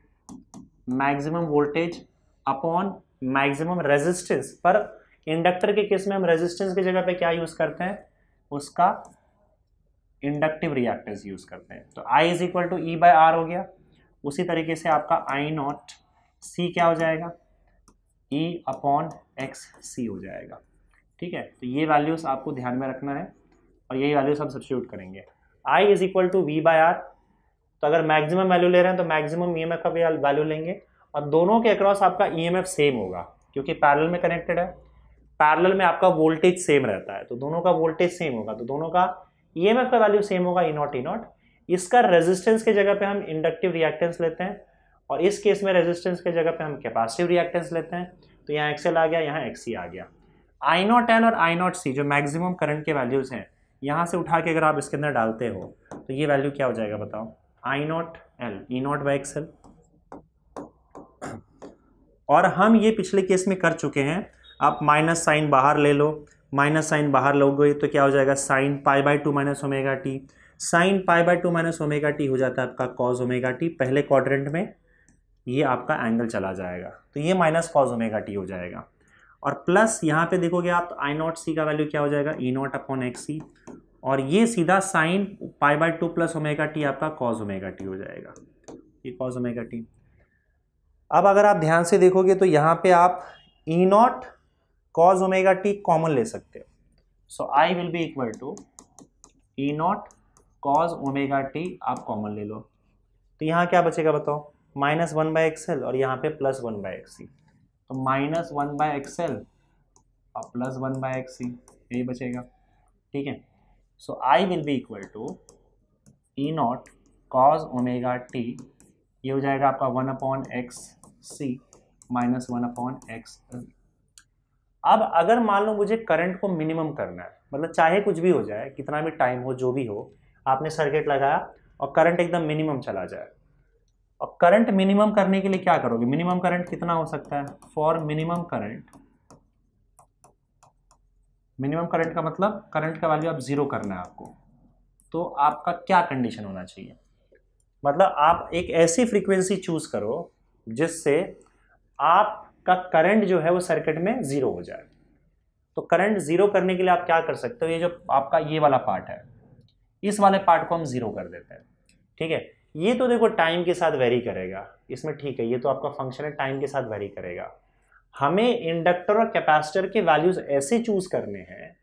maximum voltage upon maximum resistance. पर इंडक्टर के केस में हम रेजिस्टेंस की जगह पे क्या यूज करते हैं, उसका इंडक्टिव रिएक्टेंस यूज करते हैं। तो I is equal to E/R हो गया। उसी तरीके से आपका I0 C क्या हो जाएगा, E/XC हो जाएगा। ठीक है, तो ये वैल्यूज आपको ध्यान में रखना है और यही वैल्यूज हम सब्स्टिट्यूट करेंगे। I is equal to V/R, तो अगर मैक्सिमम वैल्यू ले रहे हैं तो मैक्सिमम EMF का वैल्यू लेंगे, और दोनों के अक्रॉस आपका EMF सेम होगा क्योंकि पैरेलल में कनेक्टेड है। पैरेलल में आपका वोल्टेज सेम रहता है, तो दोनों का वोल्टेज सेम होगा, तो दोनों का EMF का वैल्यू सेम होगा, E0। इसका रेजिस्टेंस के जगह पे हम इंडक्टिव रिएक्टेंस लेते हैं, और इस केस में रेजिस्टेंस के जगह पे हम कैपेसिटिव रिएक्टेंस लेते हैं। तो यहाँ XL आ गया, यहाँ XC आ गया। I0L और I0C जो मैक्सिमम करंट के वैल्यूज हैं, यहाँ से उठा के अगर आप इसके अंदर डालते हो तो ये वैल्यू क्या हो जाएगा बताओ, I0L E0/XL। और हम ये पिछले केस में कर चुके हैं। आप माइनस साइन बाहर ले लो, माइनस साइन बाहर लोगे तो क्या हो जाएगा, sine π/2 minus omega t. Sine π/2 minus omega t हो जाता है आपका कॉस ओमेगा टी। पहले क्वाड्रेंट में ये आपका एंगल चला जाएगा, तो ये माइनस कॉस ओमेगा टी हो जाएगा। और प्लस यहाँ पे देखोगे आप तो I0C का वैल्यू क्या हो जाएगा, E0/XC, और ये सीधा साइन π/2 प्लस ओमेगा टी आपका कॉस ओमेगा टी हो जाएगा, ये कॉस ओमेगा टी। अब अगर आप ध्यान से देखोगे तो यहाँ पे आप E0 cos omega T common ले सकते हो। So I will be equal to E0 cos omega t आप कॉमन ले लो, तो यहाँ क्या बचेगा बताओ, -1/XL और यहाँ पे +1/XC, तो -1/XL और +1/XC यही बचेगा। ठीक है, so I will be equal to E0 cos omega t, ये हो जाएगा आपका 1/x(c) माइनस 1/x। अब अगर मान लो मुझे करंट को मिनिमम करना है, मतलब चाहे कुछ भी हो जाए, कितना भी टाइम हो, जो भी हो, आपने सर्किट लगाया और करंट एकदम मिनिमम चला जाए, और करंट मिनिमम करने के लिए क्या करोगे? मिनिमम करंट कितना हो सकता है? For minimum current, minimum current का मतलब करंट का वैल्यू आप जीरो करना है आपको, तो आपका क्या कंडीशन होना चाहिए? मतलब आप एक ऐसी फ्रीक्वेंसी चूज करो जिससे आपका करंट जो है वो सर्किट में जीरो हो जाए। तो करंट जीरो करने के लिए आप क्या कर सकते हो? ये जो आपका ये वाला पार्ट है, इस वाले पार्ट को हम जीरो कर देते हैं, ठीक है। ये तो देखो टाइम के साथ वेरी करेगा, इसमें ठीक है, ये तो आपका फंक्शन है, टाइम के साथ वेरी करेगा। हमें इंडक्टर और कैपेसिटर के वैल्यूज ऐसे चूज करने हैं,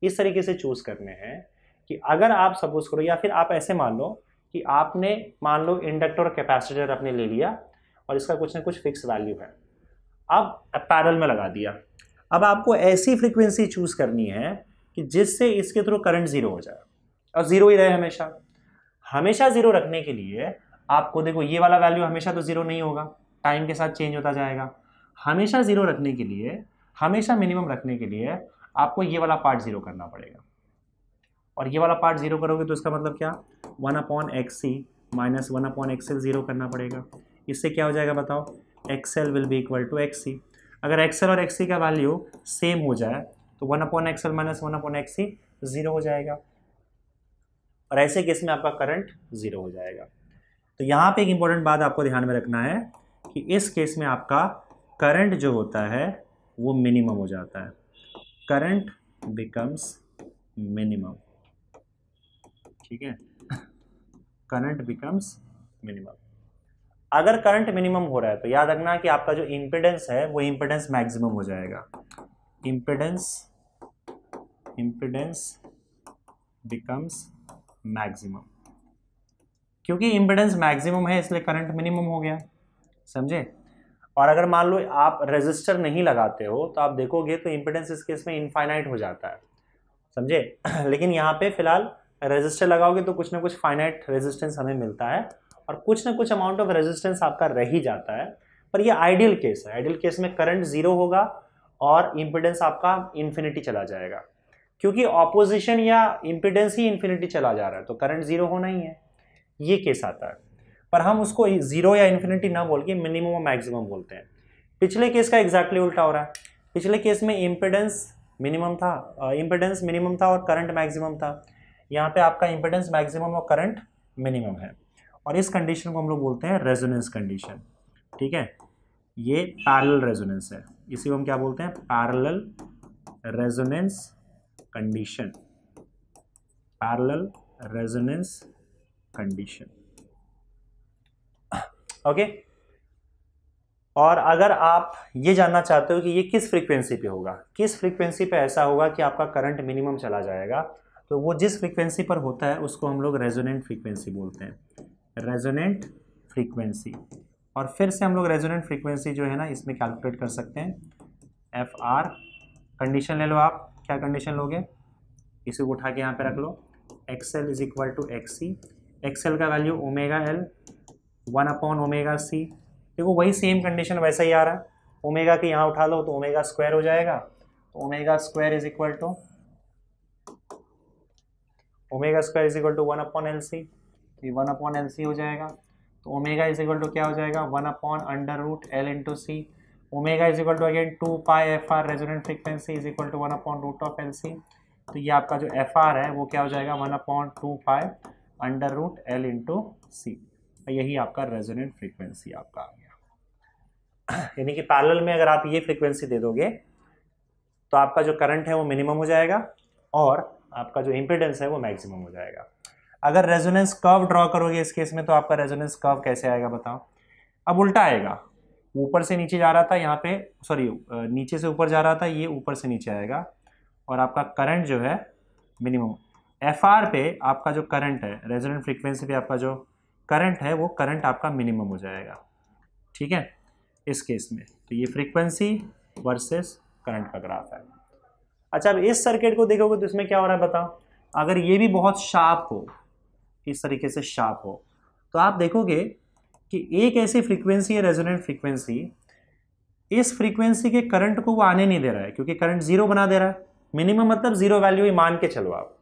इस तरीके से चूज करने हैं कि अगर आप सपोज करो, या फिर आप ऐसे मान लो कि आपने मान लो इंडक्टर और कैपेसिटर आपने ले लिया और इसका कुछ ना कुछ फिक्स वैल्यू है, अब पैरेलल में लगा दिया। अब आपको ऐसी फ्रीक्वेंसी चूज करनी है कि जिससे इसके थ्रू करंट जीरो हो जाए, और जीरो ही रहे हमेशा। हमेशा जीरो रखने के लिए आपको देखो ये वाला वैल्यू हमेशा तो जीरो नहीं होगा, टाइम के साथ चेंज होता जाएगा। हमेशा जीरो रखने के लिए, हमेशा मिनिमम रखने के लिए आपको ये वाला पार्ट जीरो करना पड़ेगा, और ये वाला पार्ट जीरो करोगे तो इसका मतलब क्या? 1/xc माइनस 1/xl जीरो करना पड़ेगा। इससे क्या हो जाएगा बताओ? xl will be equal to xc। अगर xl और xc का वैल्यू सेम हो जाए तो 1/xl माइनस 1/xc जीरो हो जाएगा, और ऐसे केस में आपका करंट जीरो हो जाएगा। तो यहाँ पे एक इंपॉर्टेंट बात आपको ध्यान में रखना है कि इस केस में आपका करंट जो होता है वो मिनिमम हो जाता है, करंट बिकम्स मिनिमम, ठीक है, करंट बिकम्स मिनिमम। अगर करंट मिनिमम हो रहा है तो याद रखना कि आपका जो इंपेडेंस है वो इंपेडेंस मैक्सिमम हो जाएगा, इंपेडेंस बिकम्स मैक्सिमम। क्योंकि इंपेडेंस मैक्सिमम है इसलिए करंट मिनिमम हो गया, समझे। और अगर मान लो आप रेजिस्टर नहीं लगाते हो तो आप देखोगे तो इंपेडेंस इस केस में इनफाइनाइट हो जाता है, समझे। लेकिन यहाँ पे फिलहाल रेजिस्टर लगाओगे तो कुछ ना कुछ फाइनाइट रेजिस्टेंस हमें मिलता है, और कुछ ना कुछ अमाउंट ऑफ रेजिस्टेंस आपका रह ही जाता है। पर ये आइडियल केस है, आइडियल केस में करंट जीरो होगा और इंपेडेंस आपका इन्फिनिटी चला जाएगा, क्योंकि ऑपोजिशन या इंपेडेंस ही इन्फिनिटी चला जा रहा है तो करंट जीरो होना ही है, ये केस आता है। पर हम उसको जीरो या इन्फिनिटी ना बोल के मिनिमम और मैक्सिमम बोलते हैं। पिछले केस का एग्जैक्टली उल्टा हो रहा है, पिछले केस में इंपेडेंस मिनिमम था, इंपेडेंस मिनिमम था और करंट मैक्सिमम था। यहाँ पे आपका इंपेडेंस मैक्सिमम और करंट मिनिमम है, और इस कंडीशन को हम लोग बोलते हैं रेजोनेंस कंडीशन, ठीक है। ये पैरेलल रेजोनेंस है, इसी को हम क्या बोलते हैं? Parallel resonance condition, parallel resonance condition, okay. और अगर आप ये जानना चाहते हो कि ये किस फ्रीक्वेंसी पे होगा, किस फ्रीक्वेंसी पे ऐसा होगा कि आपका करंट मिनिमम चला जाएगा, तो वो जिस फ्रीक्वेंसी पर होता है उसको हम लोग रेजोनेंट फ्रीक्वेंसी बोलते हैं, रेजोनेंट फ्रीक्वेंसी। और फिर से हम लोग रेजोनेंट फ्रीक्वेंसी जो है ना इसमें कैलकुलेट कर सकते हैं, एफ आर। कंडीशन ले लो आप, क्या कंडीशन लोगे? इसी को उठा के यहाँ पे रख लो, XL is equal to XC, XL का वैल्यू ओमेगा एल 1/ओमेगा सी। देखो वही सेम कंडीशन वैसा ही आ रहा है, ओमेगा के यहाँ उठा लो तो ओमेगा स्क्वायर हो जाएगा, तो omega square is equal to 1/LC, ये 1/LC हो जाएगा। तो ओमेगा इज इक्वल टू क्या हो जाएगा? 1/√L into C. Omega is equal to again 2πFR resonant frequency is equal to 1/√LC। तो ये आपका जो FR है वो क्या हो जाएगा? 1/2π√L इंटू सी। यही आपका रेजोनेंट फ्रीक्वेंसी आपका आ गया। यानी कि पैरेलल में अगर आप ये फ्रीक्वेंसी दे दोगे तो आपका जो करंट है वो मिनिमम हो जाएगा और आपका जो इंपेडेंस है वो मैक्सिमम हो जाएगा। अगर रेजोनेंस कर्व ड्रॉ करोगे इस केस में तो आपका रेजोनेंस कर्व कैसे आएगा बताओ? अब उल्टा आएगा, ऊपर से नीचे जा रहा था यहाँ पे, सॉरी नीचे से ऊपर जा रहा था, ये ऊपर से नीचे आएगा और आपका करंट जो है मिनिमम। FR पे आपका जो करंट है, रेजोनेंट फ्रीक्वेंसी पे आपका जो करंट है वो करंट आपका मिनिमम हो जाएगा, ठीक है इस केस में। तो ये फ्रीक्वेंसी वर्सेस करंट का ग्राफ है। अच्छा अब इस सर्किट को देखोगे तो इसमें क्या हो रहा है बताओ? अगर ये भी बहुत शार्प हो, इस तरीके से शार्प हो, तो आप देखोगे कि एक ऐसी फ्रीक्वेंसी है रेजोनेंट फ्रीक्वेंसी, इस फ्रीक्वेंसी के करंट को वो आने नहीं दे रहा है क्योंकि करंट जीरो बना दे रहा है, मिनिमम मतलब जीरो वैल्यू ही मान के चलो आप।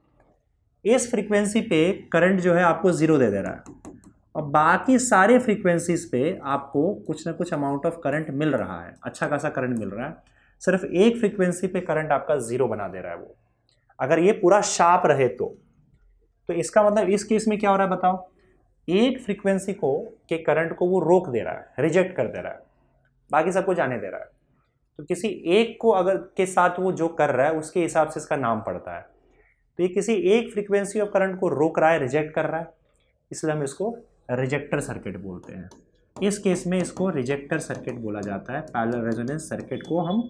इस फ्रीक्वेंसी पे करंट जो है आपको जीरो दे दे रहा है और बाकी सारे फ्रीक्वेंसीज पे आपको कुछ ना कुछ अमाउंट ऑफ करंट मिल रहा है, अच्छा खासा करंट मिल रहा है। सिर्फ एक फ्रीक्वेंसी पे करंट आपका जीरो बना दे रहा है वो, अगर ये पूरा शार्प रहे तो इसका मतलब इस केस में क्या हो रहा है बताओ, एक फ्रीक्वेंसी को के करंट को वो रोक दे रहा है, रिजेक्ट कर दे रहा है, बाकी सबको जाने दे रहा है। तो किसी एक को अगर के साथ वो जो कर रहा है उसके हिसाब से इसका नाम पड़ता है। तो ये किसी एक फ्रीक्वेंसी ऑफ करंट को रोक रहा है, रिजेक्ट कर रहा है, इसलिए हम इसको रिजेक्टर सर्किट बोलते हैं। इस केस में इसको रिजेक्टर सर्किट बोला जाता है, पैरेलल रेजोनेंस सर्किट को हम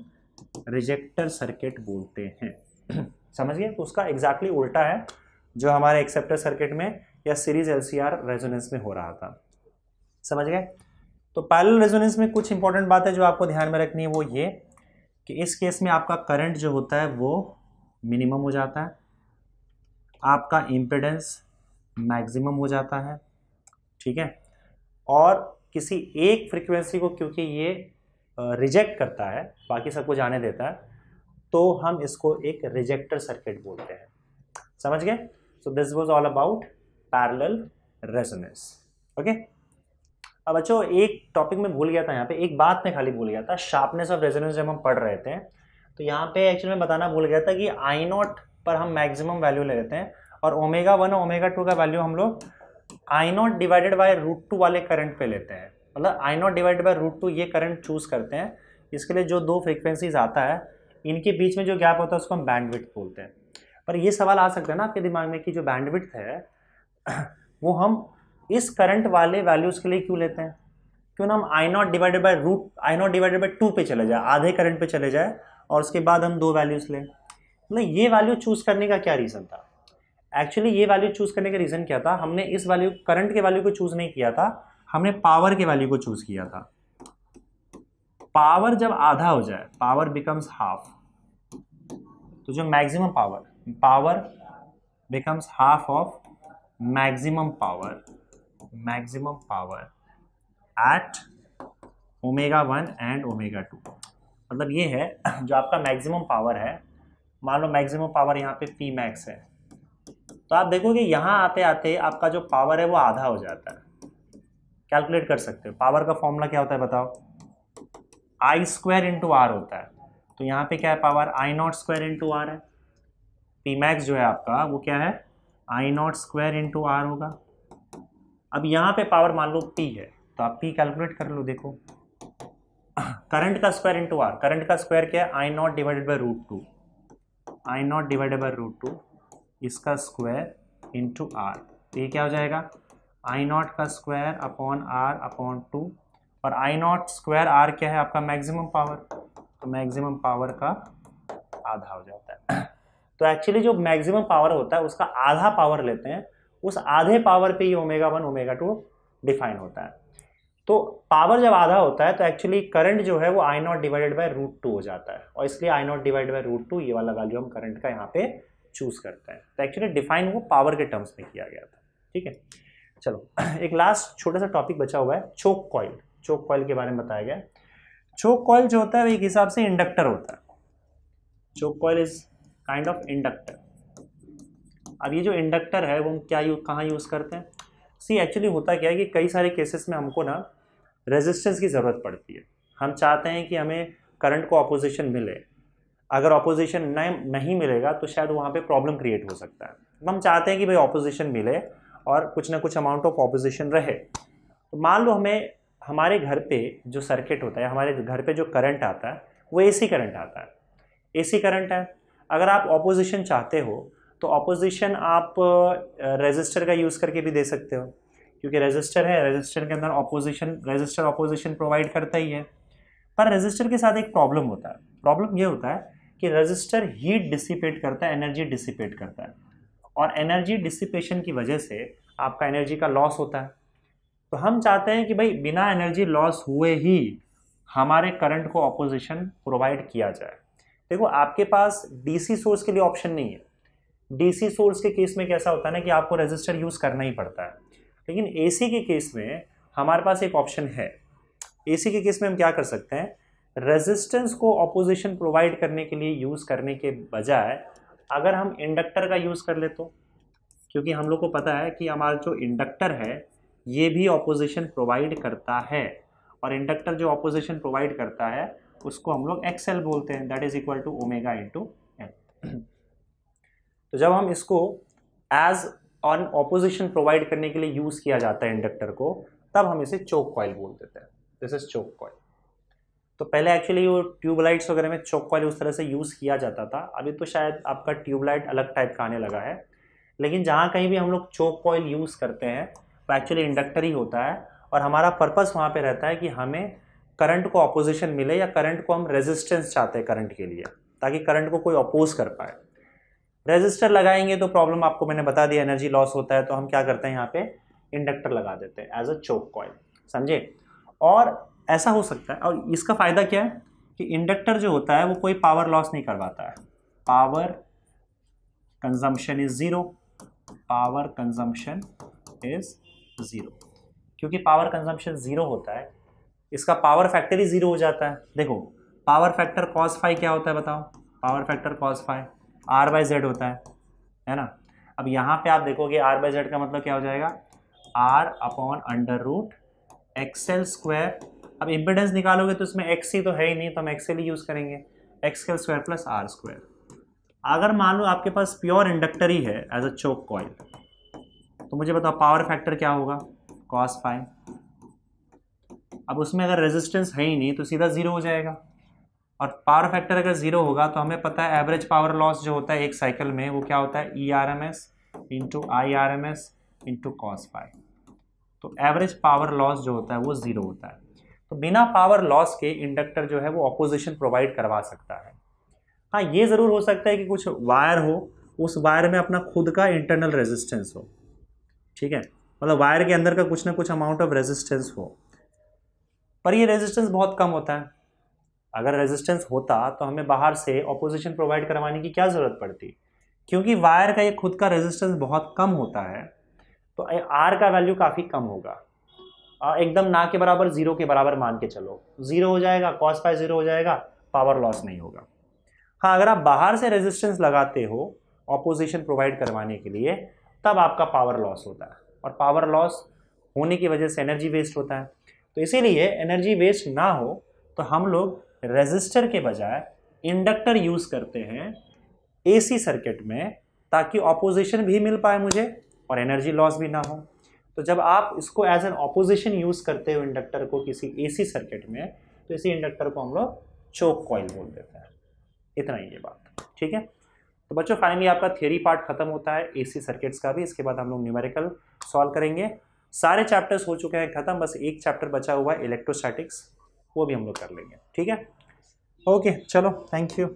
रिजेक्टर सर्किट बोलते हैं। समझ गए? तो उसका एग्जैक्टली उल्टा है जो हमारे एक्सेप्टर सर्किट में या सीरीज एलसीआर रेजोनेंस में हो रहा था। समझ गए? तो पैरेलल रेजोनेंस में कुछ इंपॉर्टेंट बात है जो आपको ध्यान में रखनी है, वो ये कि इस केस में आपका करंट जो होता है वो मिनिमम हो जाता है, आपका इम्पिडेंस मैक्सिमम हो जाता है, ठीक है। और किसी एक फ्रीक्वेंसी को क्योंकि ये रिजेक्ट करता है, बाकी सबको जाने देता है, तो हम इसको एक रिजेक्टर सर्किट बोलते हैं। समझ गए? So this was all about parallel resonance. Okay. अब बच्चों एक टॉपिक में भूल गया था, यहाँ पे एक बात मैं खाली भूल गया था, शार्पनेस ऑफ रेजोनेंस जब हम पढ़ रहे थे तो यहाँ पे एक्चुअली मैं बताना भूल गया था कि आई नॉट पर हम मैक्सिमम वैल्यू ले लेते हैं और ओमेगा 1 और ओमेगा 2 का वैल्यू हम लोग आई नॉट डिवाइडेड बाय √2 वाले करंट पे लेते हैं। मतलब आई नॉट डिवाइडेड बाय √2 ये करंट चूज करते हैं। इसके लिए जो दो फ्रीक्वेंसीज आता है इनके बीच में जो गैप होता है उसको हम बैंडविड्थ बोलते हैं। पर ये सवाल आ सकता है ना आपके दिमाग में कि जो बैंडविड्थ है वो हम इस करंट वाले वैल्यूज के लिए क्यों लेते हैं? क्यों ना हम आई नॉट डिवाइडेड बाय √2 पे चले जाए, आधे करंट पे चले जाए और उसके बाद हम दो वैल्यूज लें। मतलब ये वैल्यू चूज करने का क्या रीजन था? एक्चुअली ये वैल्यू चूज करने का रीजन क्या था, हमने इस वैल्यू करंट के वैल्यू को चूज नहीं किया था, हमने पावर के वैल्यू को चूज किया था। पावर जब आधा हो जाए, पावर बिकम्स हाफ, तो जो maximum power becomes half of maximum power at omega 1 and omega 2। मतलब ये है जो आपका मैक्सिमम पावर है, मान लो मैक्सिमम पावर यहाँ पे पी मैक्स है, तो आप देखोगे यहाँ आते आते आपका जो पावर है वो आधा हो जाता है। कैलकुलेट कर सकते हो, पावर का फॉर्मूला क्या होता है बताओ, आई स्क्वायर इंटू आर होता है। तो यहाँ पे क्या है, power I naught square into R है। पी मैक्स जो है आपका वो क्या है, I naught square into R होगा। अब यहाँ पे पावर मान लो पी है, तो आप पी कैलकुलेट कर लो। देखो करंट का स्क्वायर इंटू आर, करंट का स्क्वायर क्या है, I naught divided by √2, I naught divided by √2 इसका स्क्वायर इंटू आर। तो ये क्या हो जाएगा, आई नॉट का स्क्वायर अपॉन आर अपॉन 2, और आई नॉट स्क्वायर आर क्या है आपका मैक्सिमम पावर, तो मैक्सिमम पावर का आधा हो जाता है। तो एक्चुअली जो मैक्सिमम पावर होता है उसका आधा पावर लेते हैं, उस आधे पावर पे ही ओमेगा 1 ओमेगा 2 डिफाइन होता है। तो पावर जब आधा होता है तो एक्चुअली करंट जो है वो आई नॉट डिवाइडेड बाय √2 हो जाता है, और इसलिए आई नॉट डिवाइडेड बाय √2 ये वाला वैल्यू हम करंट का यहाँ पे चूज करते हैं। तो एक्चुअली डिफाइन वो पावर के टर्म्स में किया गया था। ठीक है, चलो एक लास्ट छोटा सा टॉपिक बचा हुआ है, चोक कॉइल। चोक कॉइल के बारे में बताया गया। चोक कॉइल जो होता है वो एक हिसाब से इंडक्टर होता है। Choke coil is kind of inductor. अब ये जो इंडक्टर है वो हम कहाँ यूज करते हैं, सी एक्चुअली होता क्या है कि कई सारे केसेस में हमको ना रेजिस्टेंस की ज़रूरत पड़ती है। हम चाहते हैं कि हमें करंट को ऑपोजिशन मिले, अगर ऑपोजिशन नहीं मिलेगा तो शायद वहाँ पे प्रॉब्लम क्रिएट हो सकता है। हम चाहते हैं कि भाई ऑपोजिशन मिले और कुछ ना कुछ अमाउंट ऑफ ऑपोजिशन रहे। तो मान लो हमें हमारे घर पे जो सर्किट होता है, हमारे घर पे जो करंट आता है वो एसी करंट आता है, एसी करंट है। अगर आप ऑपोजिशन चाहते हो तो ऑपोजिशन आप रेजिस्टर का यूज़ करके भी दे सकते हो, क्योंकि रेजिस्टर है, रेजिस्टर के अंदर रेजिस्टर ऑपोजिशन प्रोवाइड करता ही है। पर रेजिस्टर के साथ एक प्रॉब्लम होता है, प्रॉब्लम ये होता है कि रेजिस्टर हीट डिसिपेट करता है, एनर्जी डिसिपेट करता है, और एनर्जी डिसिपेशन की वजह से आपका एनर्जी का लॉस होता है। तो हम चाहते हैं कि भाई बिना एनर्जी लॉस हुए ही हमारे करंट को ऑपोजिशन प्रोवाइड किया जाए। देखो आपके पास डीसी सोर्स के लिए ऑप्शन नहीं है। डीसी सोर्स के केस में कैसा होता है ना कि आपको रेजिस्टर यूज़ करना ही पड़ता है, लेकिन AC के केस में हमारे पास एक ऑप्शन है। AC के केस में हम क्या कर सकते हैं, रेजिस्टेंस को ऑपोजिशन प्रोवाइड करने के लिए यूज़ करने के बजाय अगर हम इंडक्टर का यूज़ कर ले तो, क्योंकि हम लोग को पता है कि हमारा जो इंडक्टर है ये भी ऑपोजिशन प्रोवाइड करता है, और इंडक्टर जो ऑपोजिशन प्रोवाइड करता है उसको हम लोग XL बोलते हैं, that is equal to omega into L. तो जब हम इसको एज ऑन ऑपोजिशन प्रोवाइड करने के लिए यूज़ किया जाता है इंडक्टर को, तब हम इसे चोक कॉइल बोल देते हैं। This is choke coil. तो पहले एक्चुअली वो ट्यूबलाइट्स वगैरह में चोक कॉइल उस तरह से यूज़ किया जाता था, अभी तो शायद आपका ट्यूबलाइट अलग टाइप का आने लगा है, लेकिन जहाँ कहीं भी हम लोग चोक कॉइल यूज़ करते हैं वो एक्चुअली इंडक्टर ही होता है, और हमारा पर्पस वहाँ पे रहता है कि हमें करंट को ऑपोजिशन मिले, या करंट को हम रेजिस्टेंस चाहते हैं करंट के लिए, ताकि करंट को कोई अपोज कर पाए। रेजिस्टर लगाएंगे तो प्रॉब्लम आपको मैंने बता दिया, एनर्जी लॉस होता है, तो हम क्या करते हैं यहाँ पे इंडक्टर लगा देते हैं एज अ चोक कॉइल, समझे। और ऐसा हो सकता है, और इसका फ़ायदा क्या है कि इंडक्टर जो होता है वो कोई पावर लॉस नहीं करवाता है, power consumption is zero, power consumption is zero. क्योंकि पावर कंजम्पशन ज़ीरो होता है, इसका पावर फैक्टर ही ज़ीरो हो जाता है। देखो पावर फैक्टर कॉस फाई क्या होता है बताओ, power factor cos phi R/Z होता है ना। अब यहाँ पे आप देखोगे R/Z का मतलब क्या हो जाएगा, R/√XL²। अब इम्पिडेंस निकालोगे तो इसमें XC तो है ही नहीं, तो हम XL ही यूज़ करेंगे, XL² + R²। अगर मान लो आपके पास प्योर इंडक्टर ही है एज अ चोक कॉइल, तो मुझे बताओ पावर फैक्टर क्या होगा, कॉस फाई। अब उसमें अगर रेजिस्टेंस है ही नहीं तो सीधा ज़ीरो हो जाएगा, और पावर फैक्टर अगर ज़ीरो होगा तो हमें पता है एवरेज पावर लॉस जो होता है एक साइकिल में वो क्या होता है, ERMS into IRMS into cos phi. तो एवरेज पावर लॉस जो होता है वो ज़ीरो होता है। तो बिना पावर लॉस के इंडक्टर जो है वो ऑपोजिशन प्रोवाइड करवा सकता है। हाँ ये ज़रूर हो सकता है कि कुछ वायर हो, उस वायर में अपना खुद का इंटरनल रेजिस्टेंस हो, ठीक है, मतलब वायर के अंदर का कुछ ना कुछ अमाउंट ऑफ रेजिस्टेंस हो, पर ये रेजिस्टेंस बहुत कम होता है। अगर रेजिस्टेंस होता तो हमें बाहर से ऑपोजिशन प्रोवाइड करवाने की क्या ज़रूरत पड़ती, क्योंकि वायर का ये खुद का रेजिस्टेंस बहुत कम होता है, तो R का वैल्यू काफ़ी कम होगा, एकदम ना के बराबर, ज़ीरो के बराबर मान के चलो, ज़ीरो हो जाएगा, कॉस फाई ज़ीरो हो जाएगा, पावर लॉस नहीं होगा। हाँ अगर आप बाहर से रेजिस्टेंस लगाते हो ऑपोजिशन प्रोवाइड करवाने के लिए, तब आपका पावर लॉस होता है, और पावर लॉस होने की वजह से एनर्जी वेस्ट होता है। तो इसीलिए एनर्जी वेस्ट ना हो तो हम लोग रेजिस्टर के बजाय इंडक्टर यूज़ करते हैं AC सर्किट में, ताकि ऑपोजिशन भी मिल पाए मुझे और एनर्जी लॉस भी ना हो। तो जब आप इसको एज एन ऑपोजिशन यूज़ करते हो इंडक्टर को किसी AC सर्किट में, तो इसी इंडक्टर को हम लोग चोक कॉइल बोल देते हैं। इतना ही ये बात, ठीक है। तो बच्चों फाइनली आपका थियरी पार्ट खत्म होता है AC सर्किट्स का भी। इसके बाद हम लोग न्यूमेरिकल सॉल्व करेंगे। सारे चैप्टर्स हो चुके हैं खत्म, बस एक चैप्टर बचा हुआ है इलेक्ट्रोस्टैटिक्स, वो भी हम लोग कर लेंगे, ठीक है। ओके चलो, थैंक यू।